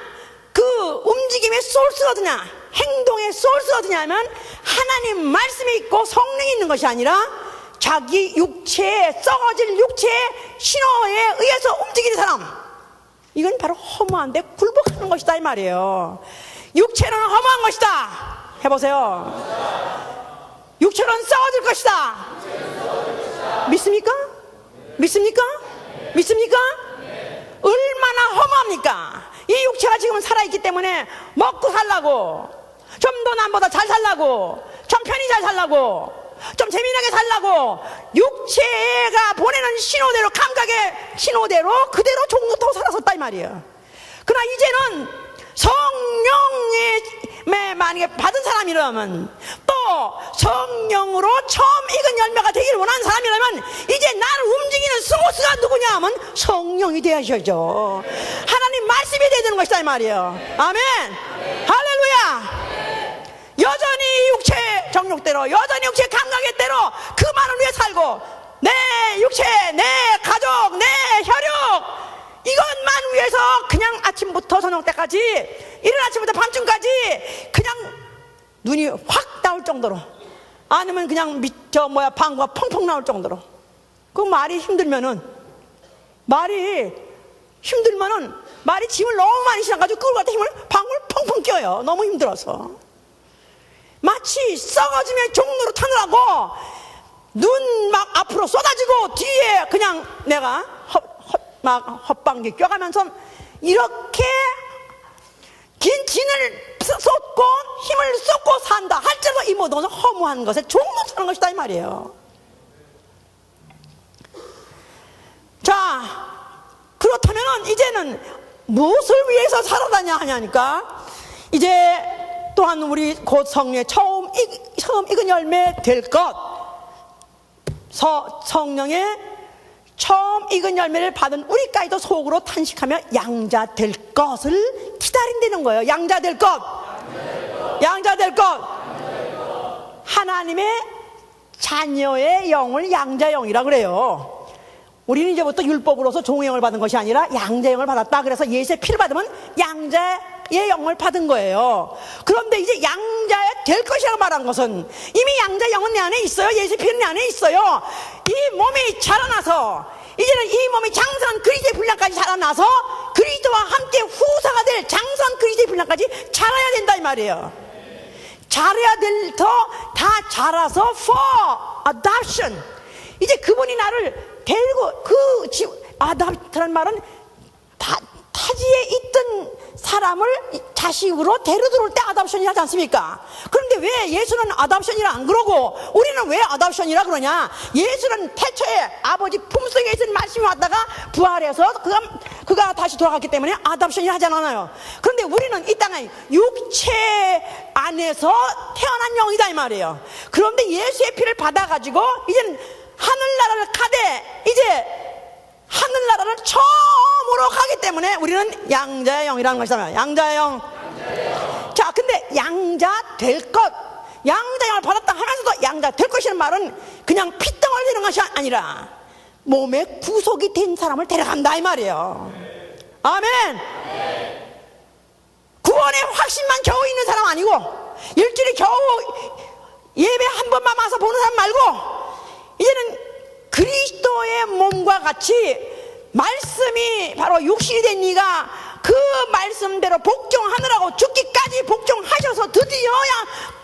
그 움직임의 소스가 어디냐? 행동의 소스가 어디냐 하면 하나님 말씀이 있고 성령이 있는 것이 아니라 자기 육체에, 썩어질 육체의 신호에 의해서 움직이는 사람, 이건 바로 허무한데 굴복하는 것이다 이 말이에요. 육체는 허무한 것이다. 해보세요. 육체는 썩어질 것이다. 믿습니까? 믿습니까? 믿습니까? 얼마나 허무합니까? 이 육체가 지금 살아있기 때문에 먹고 살라고, 좀 더 남보다 잘 살라고, 좀 편히 잘 살라고, 좀 재미나게 살라고 육체가 보내는 신호대로, 감각의 신호대로 그대로 종부터 살았었다 이 말이에요. 그러나 이제는 성령의 만약에 받은 사람이라면, 또 성령으로 처음 익은 열매가 되기를 원하는 사람이라면, 이제 나를 움직이는 스모스가 누구냐 하면 성령이 되셔야죠. 하나님 말씀이 되어야 되는 것이다 이 말이에요. 아멘. 할렐루야. 여전히 육체의 정욕대로, 여전히 육체의 감각의 대로 그만을 위해 살고, 내 육체, 내 가족, 내 혈육, 이것만 위해서 그냥 아침부터 저녁 때까지, 이른 아침부터 밤중까지 그냥 눈이 확 나올 정도로, 아니면 그냥 방구가 펑펑 나올 정도로, 그 말이 힘들면은 말이 짐을 너무 많이 실어가지고 그걸 갖다 방구를 펑펑 껴요. 너무 힘들어서. 마치 썩어짐의 종로로 타느라고 눈 막 앞으로 쏟아지고 뒤에 그냥 내가 헛방귀 껴가면서 이렇게 긴 진을 쏟고 힘을 쏟고 산다 할지라도 이 모든 것은 허무한 것에 종로 사는 것이다 이 말이에요. 자, 그렇다면 이제는 무엇을 위해서 살아가냐 하냐니까, 이제 또한 우리 곧 성령의 처음 익은 열매 될 것, 성령의 처음 익은 열매를 받은 우리까지도 속으로 탄식하며 양자 될 것을 기다린다는 거예요. 양자 될 것, 양자 될 것. 하나님의 자녀의 영을 양자영이라 그래요. 우리는 이제부터 율법으로서 종의 영을 받은 것이 아니라 양자의 영을 받았다. 그래서 예수의 피를 받으면 양자의 영을 받은 거예요. 그런데 이제 양자의 될 것이라고 말한 것은, 이미 양자의 영은 내 안에 있어요. 예수의 피는 내 안에 있어요. 이 몸이 자라나서, 이제는 이 몸이 장성한 그리스도의 분량까지 자라나서 그리스도와 함께 후사가 될 장성한 그리스도의 분량까지 자라야 된다 이 말이에요. 자라야 될 다 자라서 for adoption, 이제 그분이 나를 데리고, 아답트라는 말은 타지에 있던 사람을 자식으로 데려 들어올 때 아답션이라 하지 않습니까? 그런데 왜 예수는 아답션이라 안 그러고 우리는 왜 아답션이라 그러냐? 예수는 태초에 아버지 품속에 있는 말씀이 왔다가 부활해서 그가 다시 돌아갔기 때문에 아답션이라 하지 않아요. 그런데 우리는 이 땅에 육체 안에서 태어난 영이다 이 말이에요. 그런데 예수의 피를 받아가지고 이제는 하늘나라를 가되, 이제 하늘나라를 처음으로 가기 때문에 우리는 양자의 영이라는 것이잖아요. 양자의 영. 자, 근데 양자 될 것, 양자의 영을 받았다 하면서도 양자 될 것이라는 말은 그냥 핏덩어리 되는 것이 아니라 몸의 구속이 된 사람을 데려간다 이 말이에요. 아멘. 구원의 확신만 겨우 있는 사람 아니고, 일주일에 겨우 예배 한 번만 와서 보는 사람 말고, 이제는 그리스도의 몸과 같이 말씀이 바로 육신이 된 이가 그 말씀대로 복종하느라고 죽기까지 복종하셔서 드디어야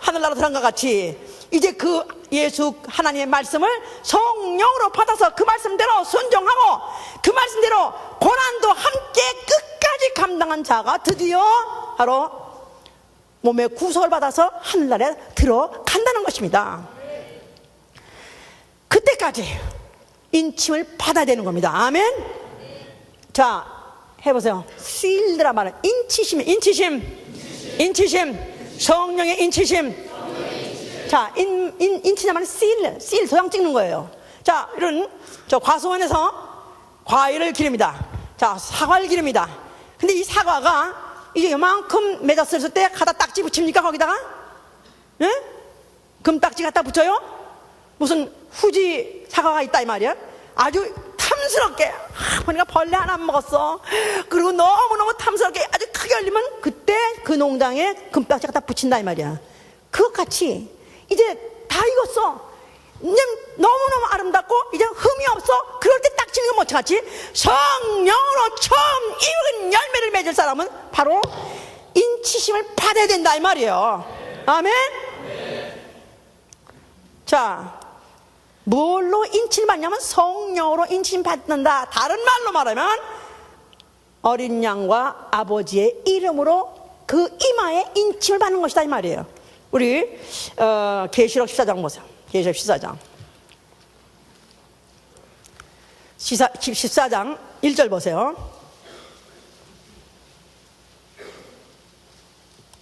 하늘나라 들어간 것 같이, 이제 그 예수 하나님의 말씀을 성령으로 받아서 그 말씀대로 순종하고 그 말씀대로 고난도 함께 끝까지 감당한 자가 드디어 바로 몸의 구속을 받아서 하늘나라에 들어간다는 것입니다. 그때까지 인침을 받아야 되는 겁니다. 아멘. 자, 해보세요. sealed라 말은 인치심, 성령의 인치심. 자, 인치자 말은 seal 도장 찍는 거예요. 자, 이런 저 과수원에서 과일을 기릅니다. 자, 사과를 기릅니다. 근데 이 사과가 이제 요만큼 맺었을 때 갖다 딱지 붙입니까 거기다가? 예? 금딱지 갖다 붙여요? 무슨 후지 사과가 있다 이 말이야. 아주 탐스럽게, 보니까 벌레 하나 안 먹었어. 그리고 너무너무 탐스럽게 아주 크게 열리면 그때 그 농장에 금딱지 갖다 붙인다 이 말이야. 그것같이 이제 다 익었어. 너무너무 아름답고 이제 흠이 없어. 그럴 때 딱 치는 건 뭐지 같이? 성령으로 처음 익은 열매를 맺을 사람은 바로 인치심을 받아야 된다 이 말이에요. 아멘. 자, 뭘로 인치를 받냐면 성령으로 인치를 받는다. 다른 말로 말하면 어린 양과 아버지의 이름으로 그 이마에 인침을 받는 것이다 이 말이에요. 우리 계시록 14장 보세요. 계시록 14장 14장 1절 보세요.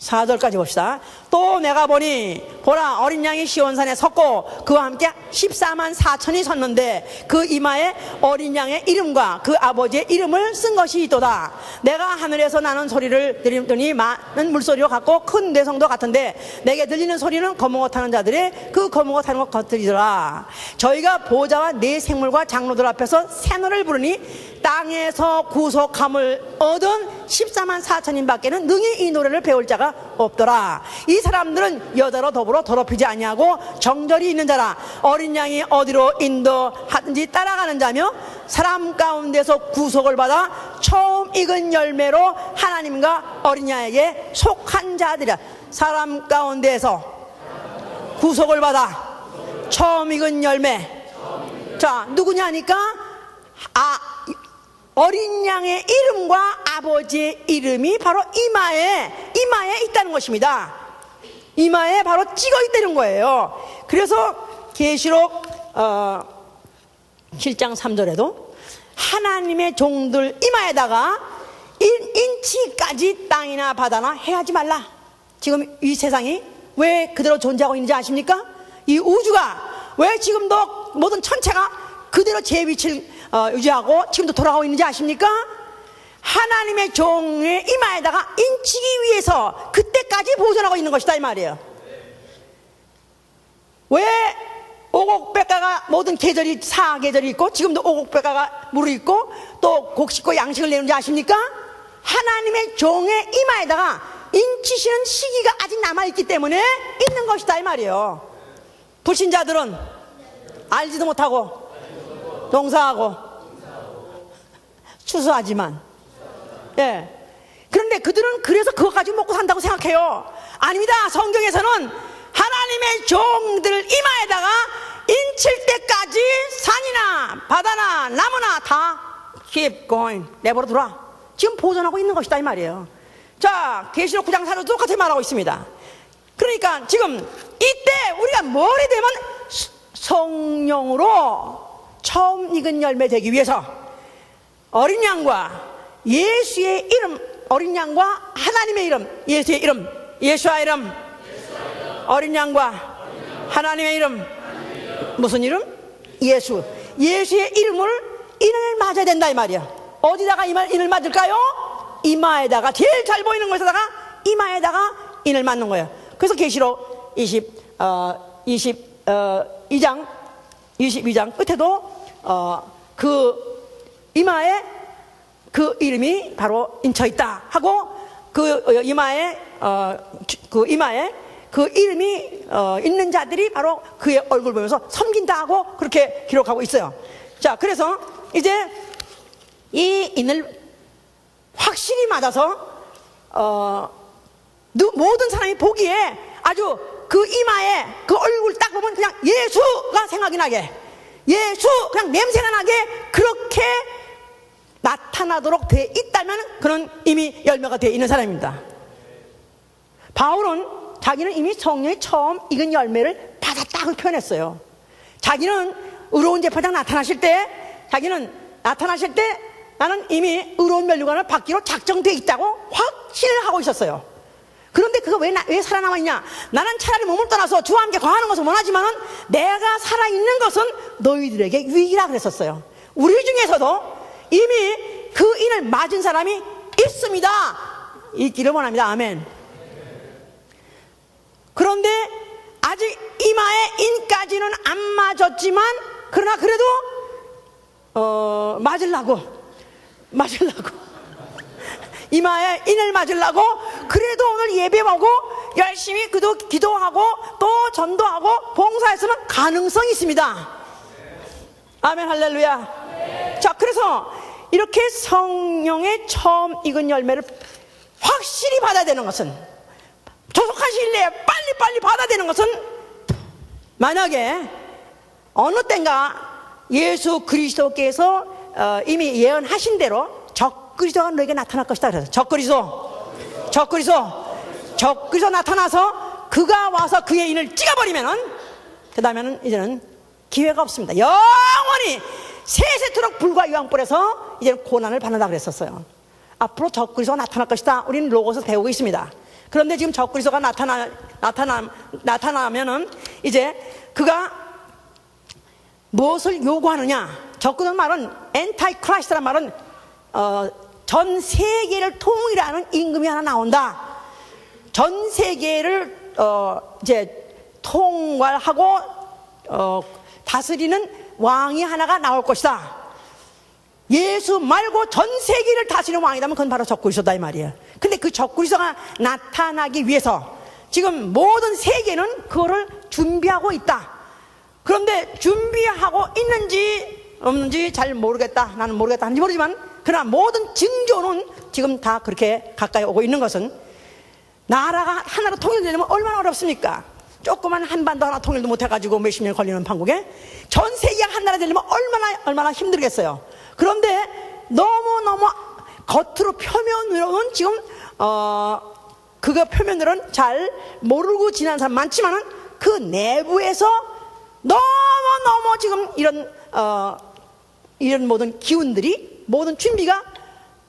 4절까지 봅시다. 또 내가 보니 보라 어린 양이 시온산에 섰고 그와 함께 14만 4천이 섰는데 그 이마에 어린 양의 이름과 그 아버지의 이름을 쓴 것이 있도다. 내가 하늘에서 나는 소리를 들으니 많은 물소리와 같고 큰 뇌성도 같은데 내게 들리는 소리는 거목어 타는 자들의 그 거목어 타는 것 같으리더라. 저희가 보좌와 네 생물과 장로들 앞에서 새노를 부르니 땅에서 구속함을 얻은 14만 4천인 밖에는 능히 이 노래를 배울 자가 없더라. 이 사람들은 여자로 더불어 더럽히지 아니하고 정절이 있는 자라. 어린 양이 어디로 인도하든지 따라가는 자며 사람 가운데서 구속을 받아 처음 익은 열매로 하나님과 어린 양에게 속한 자들이라. 사람 가운데서 구속을 받아 처음 익은 열매. 자, 누구냐니까 어린 양의 이름과 아버지의 이름이 바로 이마에 있다는 것입니다. 이마에 바로 찍어 있다는 거예요. 그래서 계시록 7장 3절에도 하나님의 종들 이마에다가 인치까지 땅이나 바다나 해하지 말라. 지금 이 세상이 왜 그대로 존재하고 있는지 아십니까? 이 우주가 왜 지금도 모든 천체가 그대로 제 위치를 유지하고 지금도 돌아가고 있는지 아십니까? 하나님의 종의 이마에다가 인치기 위해서 그때까지 보존하고 있는 것이다 이 말이에요. 왜 오곡백과가 모든 계절이 사계절이 있고 지금도 오곡백과가 물이 있고 또 곡식과 양식을 내는지 아십니까? 하나님의 종의 이마에다가 인치시는 시기가 아직 남아있기 때문에 있는 것이다 이 말이에요. 불신자들은 알지도 못하고 농사하고 추수하지만, 예. 그런데 그들은 그래서 그거 가지고 먹고 산다고 생각해요. 아닙니다. 성경에서는 하나님의 종들 이마에다가 인칠 때까지 산이나 바다나 나무나 다 keep going, 내버려 두라. 지금 보존하고 있는 것이다 이 말이에요. 자, 계시록 9장 4절 똑같이 말하고 있습니다. 그러니까 지금 이때 우리가 뭘 해야 되면 성령으로 처음 익은 열매 되기 위해서 어린 양과 예수의 이름, 어린 양과 하나님의 이름, 예수의 이름, 예수와 이름, 어린 양과 하나님의 이름, 무슨 이름? 예수. 예수의 인을 맞아야 된다 이 말이야. 어디다가 인을 맞을까요? 이마에다가, 제일 잘 보이는 곳에다가 이마에다가 인을 맞는 거예요. 그래서 계시록 22장 끝에도 그 이마에 그 이름이 바로 인쳐 있다 하고 그 이마에 그 이름이 있는 자들이 바로 그의 얼굴 보면서 섬긴다 하고 그렇게 기록하고 있어요. 자, 그래서 이제 이 인을 확실히 맞아서 모든 사람이 보기에 아주 그 이마에 그 얼굴 딱 보면 그냥 예수가 생각이 나게, 예수 그냥 냄새가 나게 그렇게 나타나도록 돼 있다면 그는 이미 열매가 되어 있는 사람입니다. 바울은 자기는 이미 성령이 처음 익은 열매를 받았다고 표현했어요. 자기는 의로운 제사장 나타나실 때 나는 이미 의로운 면류관을 받기로 작정되어 있다고 확신을 하고 있었어요. 그런데 그거 왜 살아남아 있냐? 나는 차라리 몸을 떠나서 주와 함께 거하는 것을 원하지만은 내가 살아있는 것은 너희들에게 유익이라 그랬었어요. 우리 중에서도 이미 그 인을 맞은 사람이 있습니다. 있기를 원합니다. 아멘. 그런데 아직 이마에 인까지는 안 맞았지만 그러나 그래도 맞으려고 이마에 인을 맞으려고 그래도 오늘 예배 보고 열심히 기도하고 또 전도하고 봉사해서는 가능성이 있습니다. 아멘, 할렐루야. 자, 그래서 이렇게 성령의 처음 익은 열매를 확실히 받아야 되는 것은, 조속한 시일 내에 빨리 받아야 되는 것은, 만약에 어느 때인가 예수 그리스도께서 이미 예언하신 대로 적그리스도가 너에게 나타날 것이다 그래서 적그리스도 나타나서 그가 와서 그의 인을 찍어버리면은, 그 다음에는 이제는 기회가 없습니다. 영원히 세세토록 불과 유황불에서 이제는 고난을 받는다 그랬었어요. 앞으로 적그리스도가 나타날 것이다. 우리는 로고서 배우고 있습니다. 그런데 지금 적그리스도가 나타나면은 이제 그가 무엇을 요구하느냐? 적그리스도 말은 엔타이 크라이스트란 말은 전 세계를 통일하는 임금이 하나 나온다. 전 세계를 이제 통괄하고 다스리는 왕이 하나가 나올 것이다. 예수 말고 전 세계를 다스리는 왕이라면 그건 바로 적그리스도다 이 말이에요. 근데 그 적그리스도가 나타나기 위해서 지금 모든 세계는 그거를 준비하고 있다. 그런데 준비하고 있는지 없는지 잘 모르겠다. 나는 모르겠다 하는지 모르지만, 그러나 모든 징조는 지금 다 그렇게 가까이 오고 있는 것은, 나라가 하나로 통일되려면 얼마나 어렵습니까? 조그만 한반도 하나 통일도 못해가지고 몇십 년 걸리는 판국에 전 세계가 한 나라 되려면 얼마나 힘들겠어요. 그런데 너무너무 겉으로 표면으로는 지금 그거 표면으로는 잘 모르고 지난 사람 많지만은 그 내부에서 너무너무 지금 이런 모든 기운들이, 모든 준비가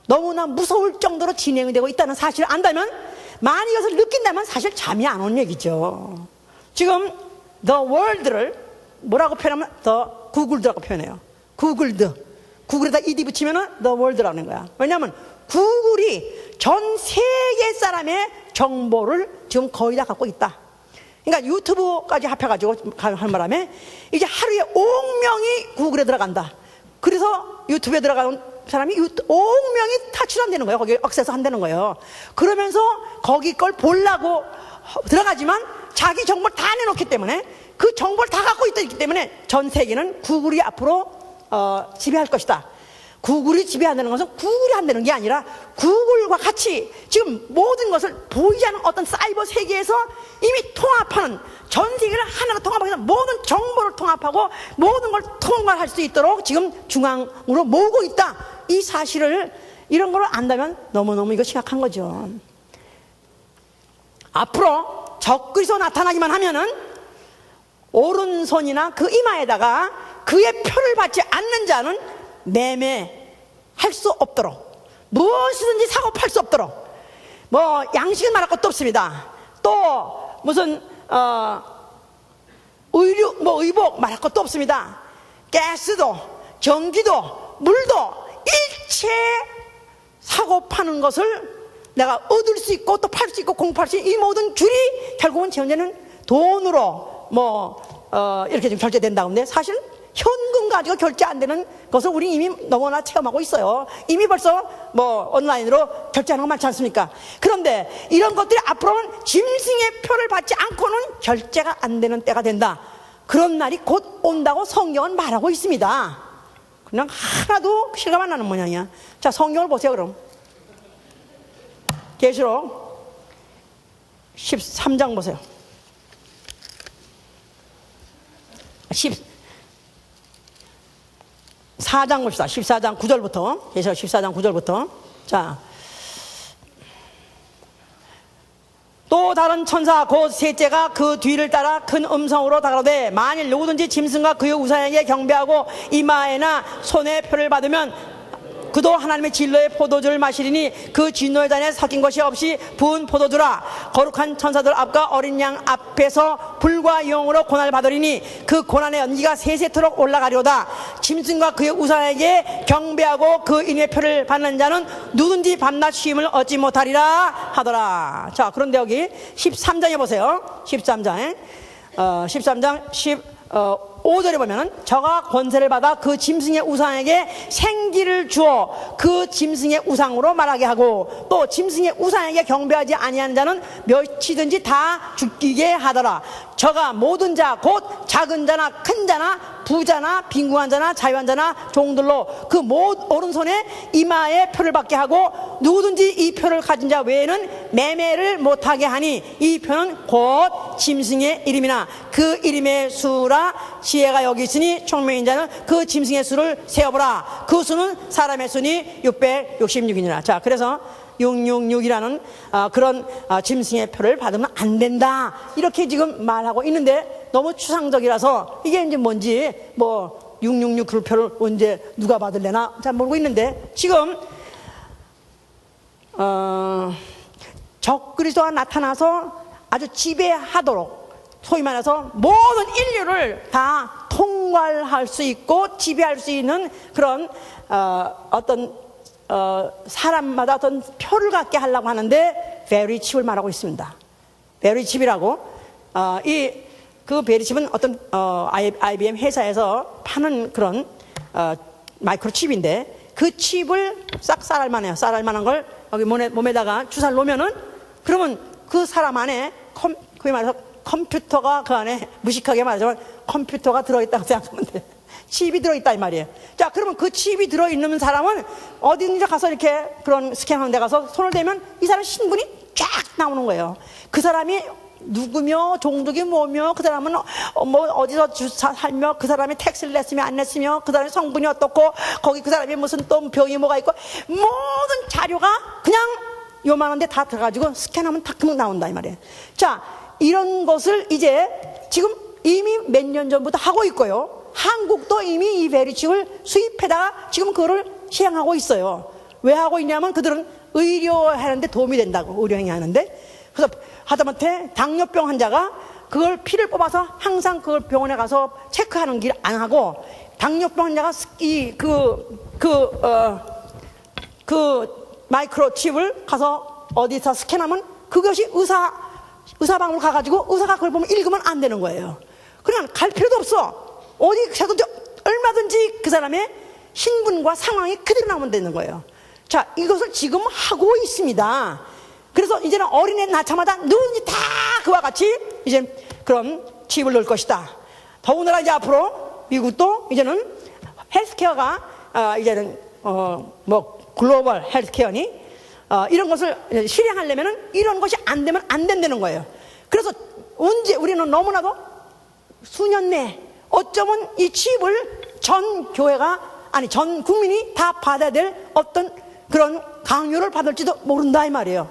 너무나 무서울 정도로 진행이 되고 있다는 사실을 안다면, 만약 이것을 느낀다면 사실 잠이 안 온 얘기죠. 지금 the world를 뭐라고 표현하면 the 구글드라고 표현해요. 구글에다 ed 붙이면은 the world라는 거야. 왜냐하면 구글이 전 세계 사람의 정보를 지금 거의 다 갖고 있다. 그러니까 유튜브까지 합해가지고 한 바람에 이제 하루에 5억 명이 구글에 들어간다. 그래서 유튜브에 들어가는 사람이 5억 명이 타출한다는 거예요. 거기에 액세스 한다는 거예요. 그러면서 거기 걸 보려고 들어가지만 자기 정보를 다 내놓기 때문에, 그 정보를 다 갖고 있기 때문에 전 세계는 구글이 앞으로 지배할 것이다. 구글이 지배한다는 것은 구글이 한다는 게 아니라 구글과 같이 지금 모든 것을 보이지 않는 어떤 사이버 세계에서 이미 통합하는, 전 세계를 하나로 통합하기 위해서 모든 정보를 통합하고 모든 걸 통과할 수 있도록 지금 중앙으로 모으고 있다. 이 사실을, 이런 걸 안다면 너무너무 이거 심각한 거죠. 앞으로 적그리스도 나타나기만 하면은 오른손이나 그 이마에다가 그의 표를 받지 않는 자는 매매할 수 없도록, 무엇이든지 사고 팔 수 없도록, 뭐 양식은 말할 것도 없습니다. 또 무슨 의복 말할 것도 없습니다. 가스도, 전기도, 물도, 일체 사고 파는 것을 내가 얻을 수 있고 또 팔 수 있고 공부할 수 있는 이 모든 줄이 결국은 현재는 돈으로 이렇게 좀 결제된다고 하는데, 사실 현금 가지고 결제 안 되는 것을 우리 이미 너무나 체험하고 있어요. 이미 벌써 온라인으로 결제하는 거 많지 않습니까? 그런데 이런 것들이 앞으로는 짐승의 표를 받지 않고는 결제가 안 되는 때가 된다. 그런 날이 곧 온다고 성경은 말하고 있습니다. 그냥 하나도 실감 안 나는 모양이야. 자, 성경을 보세요. 그럼 계시록 13장 보세요. 14장 봅시다. 14장 9절부터. 계시록 14장 9절부터. 자, 또 다른 천사 곧 셋째가 그 뒤를 따라 큰 음성으로 다가르되, 만일 누구든지 짐승과 그의 우상에게 경배하고 이마에나 손에 표를 받으면 그도 하나님의 진로의 포도주를 마시리니 그 진노의 잔에 섞인 것이 없이 부은 포도주라. 거룩한 천사들 앞과 어린 양 앞에서 불과 영으로 고난을 받으리니 그 고난의 연기가 세세토록 올라가리로다. 짐승과 그의 우상에게 경배하고 그 인의 표를 받는 자는 누든지 밤낮 쉼을 얻지 못하리라 하더라. 자, 그런데 여기 13장에 보세요. 13장에 13장 5절에 보면은 저가 권세를 받아 그 짐승의 우상에게 생기를 주어 그 짐승의 우상으로 말하게 하고 또 짐승의 우상에게 경배하지 아니하는 자는 몇이든지 다 죽이게 하더라. 저가 모든 자 곧 작은 자나 큰 자나 부자나 빈궁한 자나 자유한 자나 종들로 그 오른손에 이마에 표를 받게 하고 누구든지 이 표를 가진 자 외에는 매매를 못하게 하니 이 표는 곧 짐승의 이름이나 그 이름의 수라. 지혜가 여기 있으니 총명인 자는 그 짐승의 수를 세어보라. 그 수는 사람의 수니 666이니라. 자, 그래서 666이라는 그런 짐승의 표를 받으면 안 된다, 이렇게 지금 말하고 있는데 너무 추상적이라서 이게 이제 뭔지 뭐 666 그 표를 언제 누가 받을래나 잘 모르고 있는데, 지금 적그리스도가 나타나서 아주 지배하도록, 소위 말해서 모든 인류를 다 통괄할 수 있고 지배할 수 있는 그런 어떤 사람마다 어떤 표를 갖게 하려고 하는데 베리칩을 말하고 있습니다. 베리칩이라고 그 베리칩은 어떤 IBM 회사에서 파는 그런 마이크로칩인데 그 칩을 싹 쌀알만해요. 쌀알만한 걸 여기 몸에다가 주사를 놓으면은 그러면 그 사람 안에 그게 말해서 컴퓨터가 그 안에, 무식하게 말하자면 컴퓨터가 들어있다고 생각하면 돼. 칩이 들어있다 이 말이에요. 자, 그러면 그 칩이 들어있는 사람은 어디든지 가서 이렇게 그런 스캔하는 데 가서 손을 대면 이 사람 신분이 쫙 나오는 거예요. 그 사람이 누구며 종족이 뭐며, 그 사람은 뭐 어디서 살며, 그 사람이 택스를 냈으며 안 냈으며, 그 사람의 성분이 어떻고, 거기 그 사람이 무슨 또 병이 뭐가 있고, 모든 자료가 그냥 요만한데 다 들어가지고 스캔하면 탁 나온다 이 말이에요. 자, 이런 것을 이제 지금 이미 몇 년 전부터 하고 있고요. 한국도 이미 이 베리칩을 수입해다가 지금 그거를 시행하고 있어요. 왜 하고 있냐면 그들은 의료하는데 도움이 된다고, 의료행위 하는데. 그래서 하다못해 당뇨병 환자가 그걸 피를 뽑아서 항상 그걸 병원에 가서 체크하는 길 안 하고, 당뇨병 환자가 그 마이크로칩을 가서 어디서 스캔하면 그것이 의사방으로 가가지고 의사가 그걸 보면 읽으면 안 되는 거예요. 그냥 갈 필요도 없어. 어디 가든지 얼마든지 그 사람의 신분과 상황이 그대로 나오면 되는 거예요. 자, 이것을 지금 하고 있습니다. 그래서 이제는 어린애 낳자마자 누구든지 다 그와 같이 이제 그런 칩을 넣을 것이다. 더군다나 이제 앞으로 미국도 이제는 헬스케어가 이제는 뭐 글로벌 헬스케어니 이런 것을 실행하려면은 이런 것이 안 되면 안 된다는 거예요. 그래서 언제 우리는 너무나도 수년 내에 어쩌면 이 칩을 전 교회가, 아니 전 국민이 다 받아야 될 어떤 그런 강요를 받을지도 모른다 이 말이에요.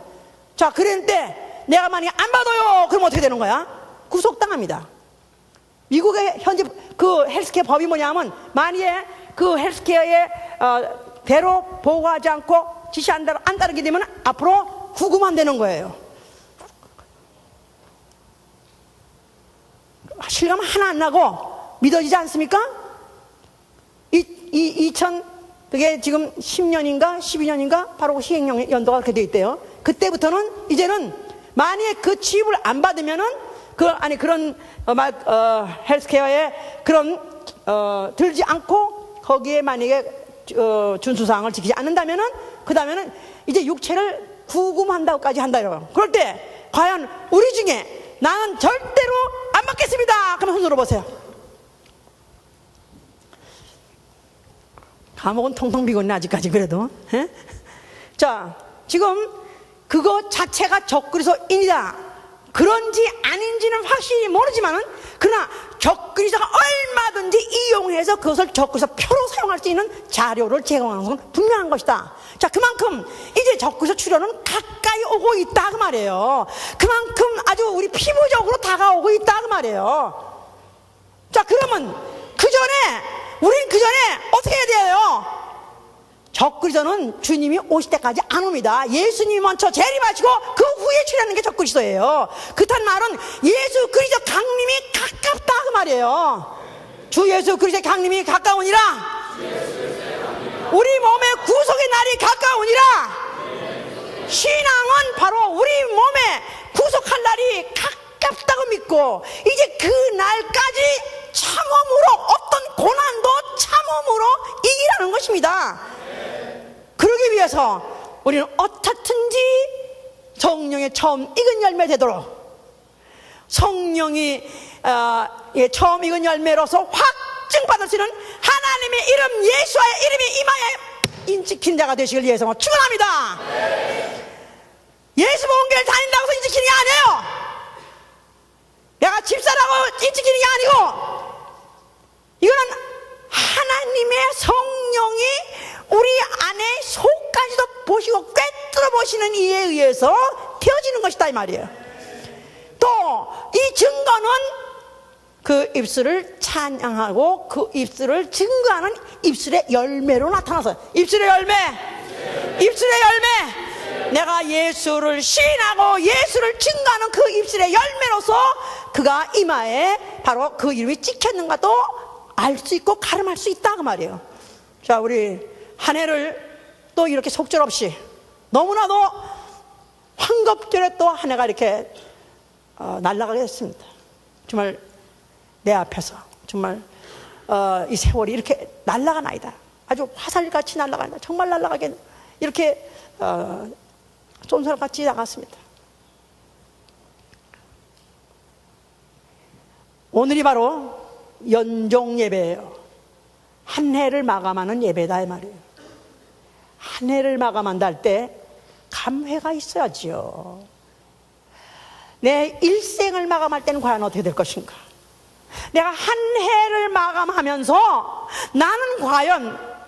자, 그랬는데 내가 만약에 안 받아요, 그럼 어떻게 되는 거야? 구속당합니다. 미국의 현재 그 헬스케어 법이 뭐냐면, 만약에 그 헬스케어에 대로 보고하지 않고 지시 안 따르게 되면 앞으로 구금만 되는 거예요. 실감 하나 안 나고 믿어지지 않습니까? 그게 지금 10년인가 12년인가 바로 시행 연도가 그렇게 돼 있대요. 그때부터는 이제는 만약에 그 칩을 안 받으면은 그런 헬스케어에 그런 들지 않고 거기에 만약에 준수사항을 지키지 않는다면은 그 다음에는 이제 육체를 구금한다고까지 한다요. 그럴 때 과연 우리 중에 나는 절대로 안 받겠습니다, 그러면 손 들어보세요. 감옥은 통통 비고 있네 아직까지. 그래도 자, 지금 그거 자체가 적그리스도인이다, 그런지 아닌지는 확실히 모르지만은, 그러나 적그리스도가 얼마든지 이용해서 그것을 적그리스도 표로 사용할 수 있는 자료를 제공하는 것은 분명한 것이다. 자, 그만큼 이제 적그리스도 출현은 가까이 오고 있다 그 말이에요. 그만큼 아주 우리 피부적으로 다가오고 있다 그 말이에요. 자, 그러면 우린 그 전에 어떻게 해야 돼요? 적그리스도는 주님이 오실 때까지 안 옵니다. 예수님이 먼저 재림하시고 그 후에 출현하는 게 적그리스도예요. 그렇단 말은 예수 그리스도 강림이 가깝다 그 말이에요. 주 예수 그리스도의 강림이 가까우니라. 우리 몸의 구속의 날이 가까우니라. 신앙은 바로 우리 몸에 구속할 날이 가깝다고 믿고, 이제 그 날까지 참음으로, 어떤 고난도 참음으로 이기라는 것입니다. 그러기 위해서 우리는 어떻든지 성령의 처음 익은 열매 되도록, 성령이 처음 익은 열매로서 확증받을 수 있는 하나님의 이름 예수와의 이름이 임하여 인치킨 자가 되시길 위해서 축원합니다. 예수 복음교회를 다닌다고 해서 인치키는 게 아니에요. 내가 집사라고 인치키는 게 아니고, 이거는 하나님의 성령이 우리 안에 속까지도 보시고 꿰뚫어 보시는 이에 의해서 되어지는 것이다 이 말이에요. 또 이 증거는 그 입술을 찬양하고 그 입술을 증거하는 입술의 열매로 나타나서, 입술의 열매, 입술의 열매, 내가 예수를 시인하고 예수를 증거하는 그 입술의 열매로서 그가 이마에 바로 그 이름이 찍혔는가도 알 수 있고 가름할 수 있다 그 말이에요. 자, 우리 한 해를 또 이렇게 속절없이 너무나도 황급결에 또 한 해가 이렇게 날아가게 됐습니다. 정말 내 앞에서 정말 이 세월이 이렇게 날아가나이다. 아주 화살같이 날아가나이다. 정말 날아가게 이렇게 쏜살같이 나갔습니다. 오늘이 바로 연종 예배예요. 한 해를 마감하는 예배다 이 말이에요. 한 해를 마감한다 할 때 감회가 있어야지요. 내 일생을 마감할 때는 과연 어떻게 될 것인가? 내가 한 해를 마감하면서 나는 과연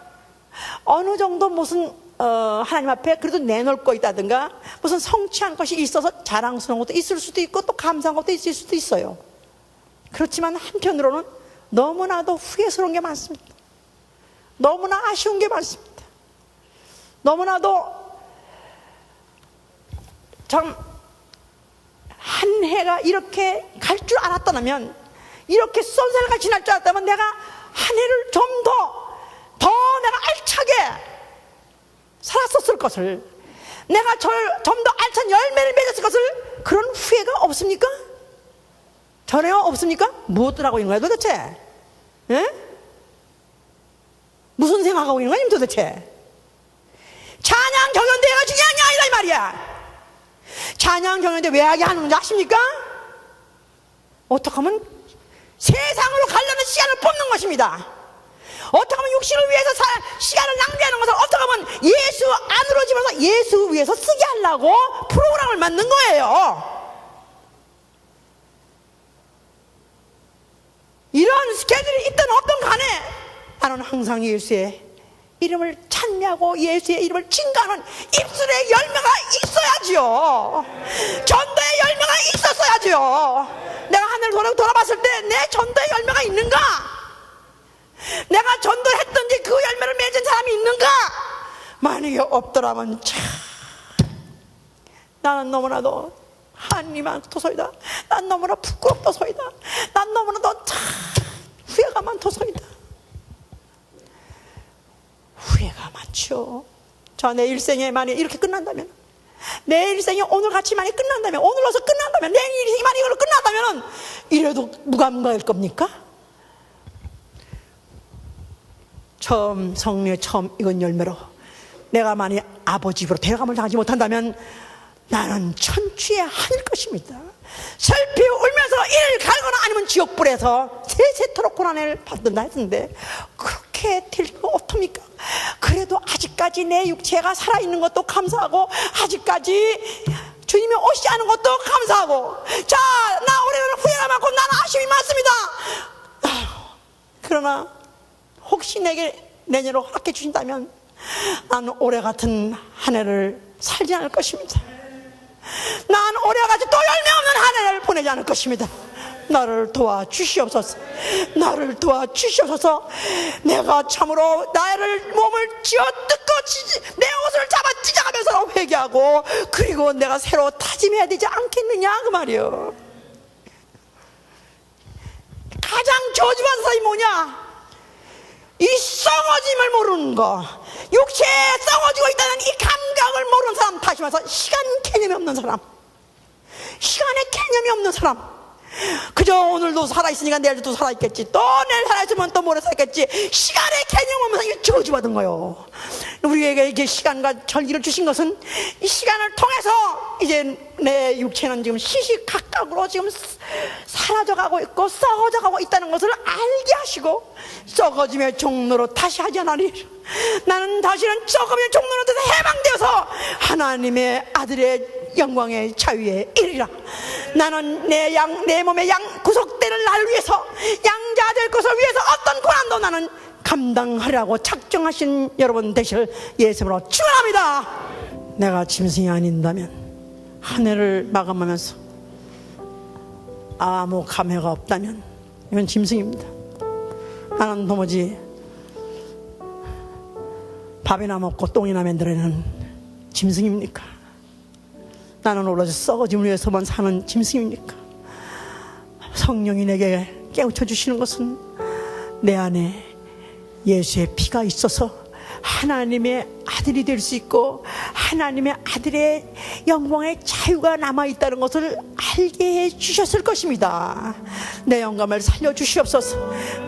어느 정도 무슨 하나님 앞에 그래도 내놓을 거 있다든가 무슨 성취한 것이 있어서 자랑스러운 것도 있을 수도 있고 또 감사한 것도 있을 수도 있어요. 그렇지만 한편으로는 너무나도 후회스러운 게 많습니다. 너무나 아쉬운 게 많습니다. 너무나도 참 한 해가 이렇게 갈 줄 알았다면, 이렇게 쏜살같이 날 줄 알았다면 내가 한 해를 좀 더 내가 알차게 살았었을 것을, 내가 좀 더 알찬 열매를 맺었을 것을, 그런 후회가 없습니까? 전에요? 없습니까? 무엇을 하고 있는 거야 도대체? 예? 무슨 생각하고 있는 거야 도대체? 찬양 경연대회가 중요한 게 아니다 이 말이야. 찬양 경연대 왜 하게 하는 건지 아십니까? 어떻게 하면 세상으로 가려는 시간을 뽑는 것입니다. 어떻게 하면 육신을 위해서 시간을 낭비하는 것을 어떻게 하면 예수 안으로 집어서 예수 위해서 쓰게 하려고 프로그램을 만든 거예요. 이런 스케줄이 있든 없든 간에 나는 항상 예수의 이름을 찬미하고 예수의 이름을 증거하는 입술의 열매가 있어야지요. 전도의 열매가 있었어야지요. 내가 하늘을 돌아봤을 때 내 전도의 열매가 있는가? 내가 전도를 했던지 그 열매를 맺은 사람이 있는가? 만약에 없더라면 참 나는 너무나도 하나님만 토소이다. 난 너무나 부끄럽도소이다. 난 너무나도 참 후회가 많도소이다. 후회가 많죠. 자, 내 일생에 만약 이렇게 끝난다면, 내 일생이 오늘같이 만약 끝난다면, 오늘로서 끝난다면, 내 일생이 만약 이걸로 끝난다면 이래도 무감각일 겁니까? 처음 성령의 처음 익은 열매로 내가 만약 아버지 집으로 데려감을 당하지 못한다면 나는 천추의 한일 것입니다. 슬피 울면서 이를 갈거나 아니면 지옥불에서 세세토록 고난을 받는다 했는데 그렇게 될 리가 어떻습니까? 그래도 아직까지 내 육체가 살아있는 것도 감사하고 아직까지 주님이 오시지 않은 것도 감사하고, 자, 나 올해는 후회가 많고 나는 아쉬움이 많습니다. 그러나 혹시 내게 내년으로 허락해 주신다면 나는 올해 같은 한 해를 살지 않을 것입니다. 난 올해같이 또 열매 없는 한 해를 보내지 않을 것입니다. 나를 도와주시옵소서. 나를 도와주시옵소서. 내가 참으로 나를 몸을 쥐어 뜯고 내 옷을 잡아 찢어가면서 회개하고 그리고 내가 새로 다짐해야 되지 않겠느냐 그 말이요. 가장 저주받은 사람이 뭐냐? 이 썩어짐을 모르는 거, 육체에 썩어지고 있다는 이 감각을 모르는 사람, 다시 말해서 시간 개념이 없는 사람, 시간의 개념이 없는 사람, 그저 오늘도 살아있으니까 내일도 살아있겠지, 또 내일 살아있으면 또 모레 살겠지, 시간의 개념 없면서 이게 저주받은 거예요. 우리에게 이게 시간과 절기를 주신 것은 이 시간을 통해서 이제 내 육체는 지금 시시각각으로 지금 사라져가고 있고 썩어져가고 있다는 것을 알게 하시고, 썩어짐의 종로로 다시 하지 않으리. 나는 다시는 썩어짐의 종로로 해방되어서 하나님의 아들의 영광의 자유에 이르리라. 나는 내 몸의 구속되는 나를 위해서, 양자 될 것을 위해서 어떤 고난도 나는 감당하라고 작정하신 여러분 되실 예수님으로 축원합니다. 내가 짐승이 아닌다면 한 해를 마감하면서 아무 감회가 없다면 이건 짐승입니다. 나는 도무지 밥이나 먹고 똥이나 만들어내는 짐승입니까? 나는 오로지 썩어짐을 위해서만 사는 짐승입니까? 성령이 내게 깨우쳐 주시는 것은 내 안에 예수의 피가 있어서 하나님의 아들이 될 수 있고 하나님의 아들의 영광의 자유가 남아있다는 것을 알게 해주셨을 것입니다. 내 영감을 살려주시옵소서.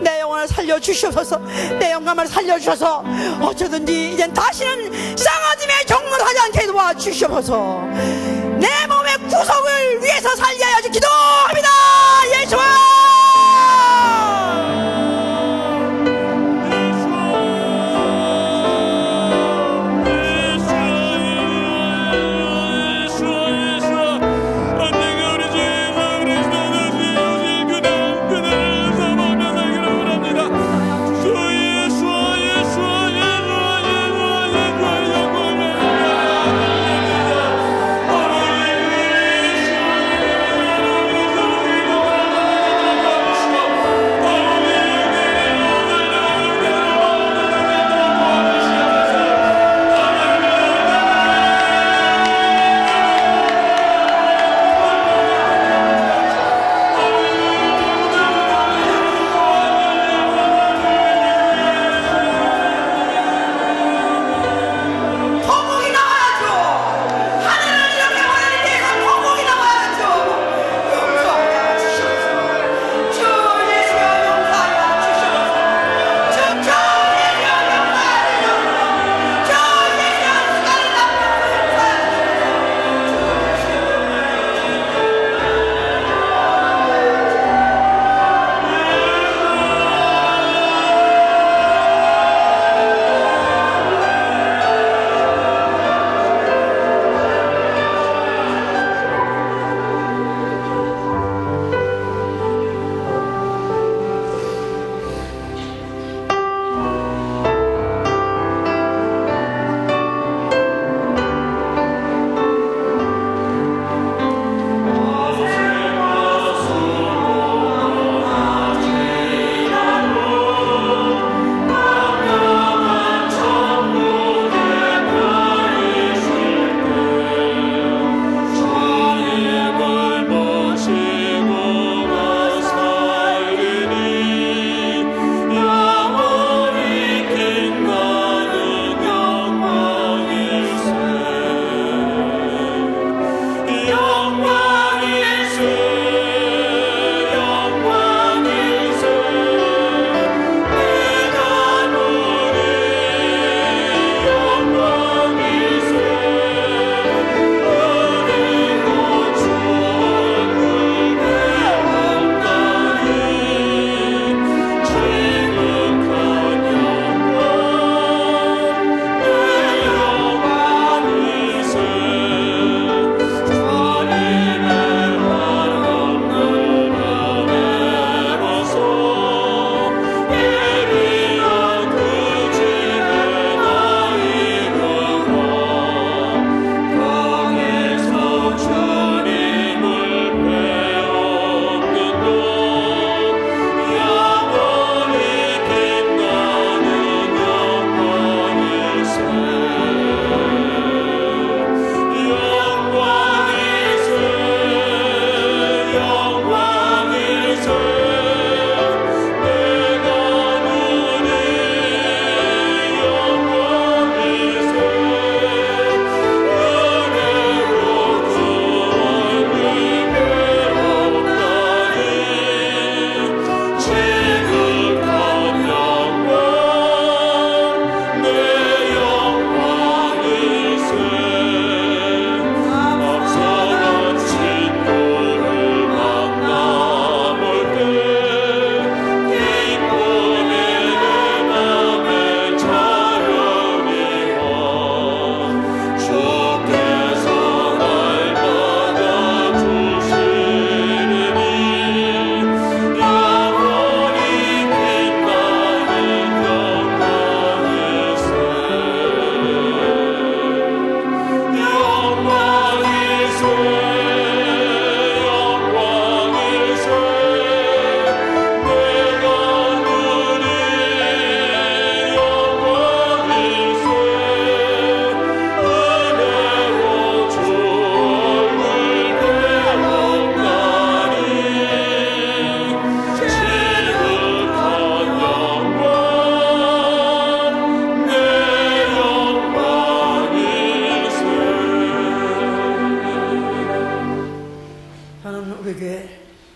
내 영혼을 살려주시옵소서. 내 영감을 살려주셔서 어쩌든지 이젠 다시는 쌍아짐의 종로를 하지 않게 도와주시옵소서. 내 몸의 구속을 위해서 살게 하여 기도합니다. 예수와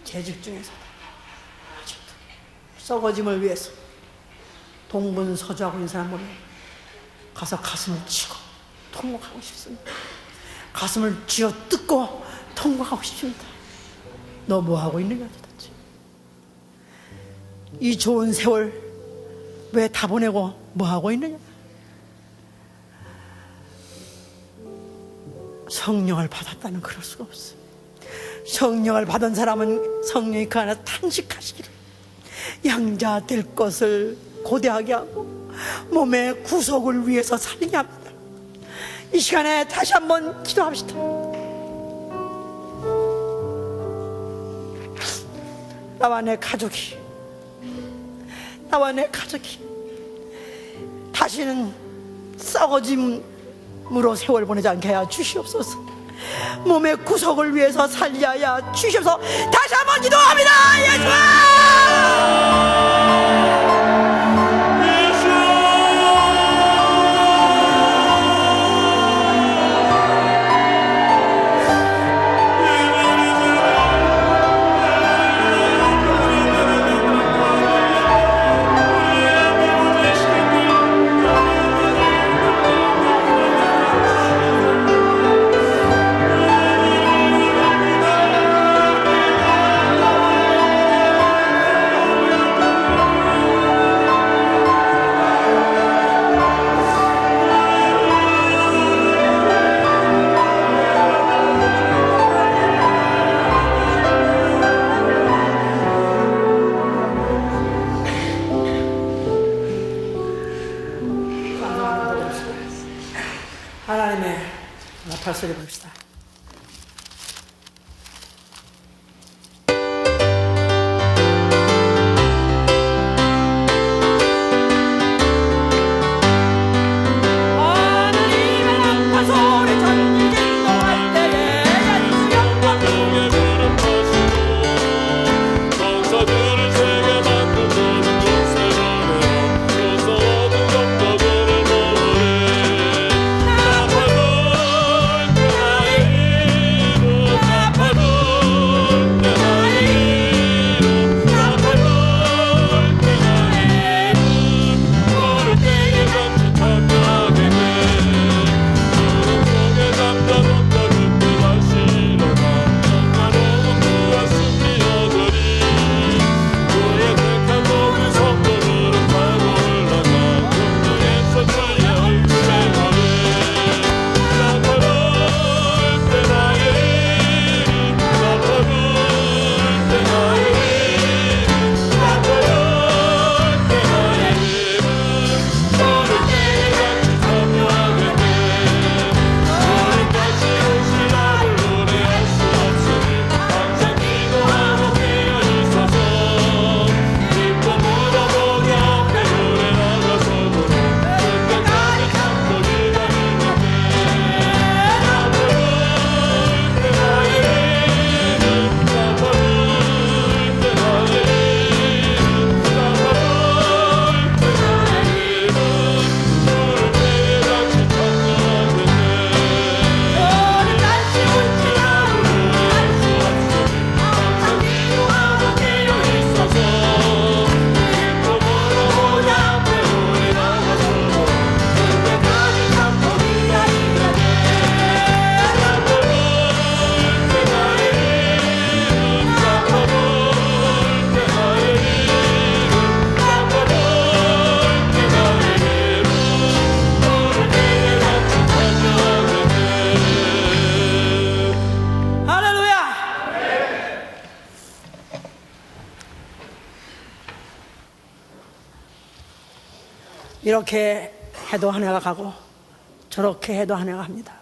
재직 중에서 아직도 썩어짐을 위해서 동분서주하고 있는 사람 보면 가서 가슴을 치고 통곡하고 싶습니다. 가슴을 쥐어 뜯고 통곡하고 싶습니다. 너 뭐하고 있느냐 도대체. 이 좋은 세월 왜 다 보내고 뭐하고 있느냐. 성령을 받았다는 그럴 수가 없어요. 성령을 받은 사람은 성령이 그 안에 탄식하시기를 양자 될 것을 고대하게 하고 몸의 구속을 위해서 살게 합니다. 이 시간에 다시 한번 기도합시다. 나와 내 가족이 다시는 썩어짐으로 세월 보내지 않게 하여 주시옵소서. 몸의 구속을 위해서 살게 하여 주시옵소서. 다시 한번 기도합니다. 하나님의 나팔 소리 봅시다. 이렇게 해도 한 해가 가고 저렇게 해도 한 해가 갑니다.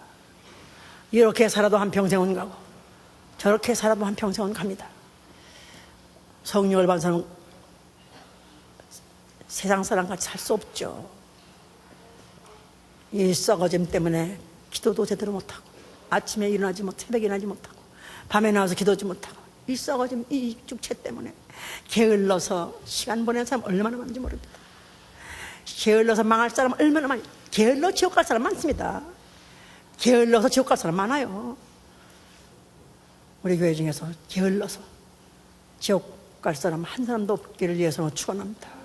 이렇게 살아도 한평생은 가고 저렇게 살아도 한평생은 갑니다. 성령을 받은 사람은 세상 사람같이 살 수 없죠. 이 썩어짐 때문에 기도도 제대로 못하고 아침에 일어나지 못하고 새벽에 일어나지 못하고 밤에 나와서 기도하지 못하고 이 썩어짐 이 육체 때문에 게을러서 시간 보내는 사람 얼마나 많은지 모릅니다. 게을러서 망할 사람 얼마나 많이, 게을러 지옥 갈 사람 많습니다. 게을러서 지옥 갈 사람 많아요. 우리 교회 중에서 게을러서 지옥 갈 사람 한 사람도 없기를 위해서 축원합니다.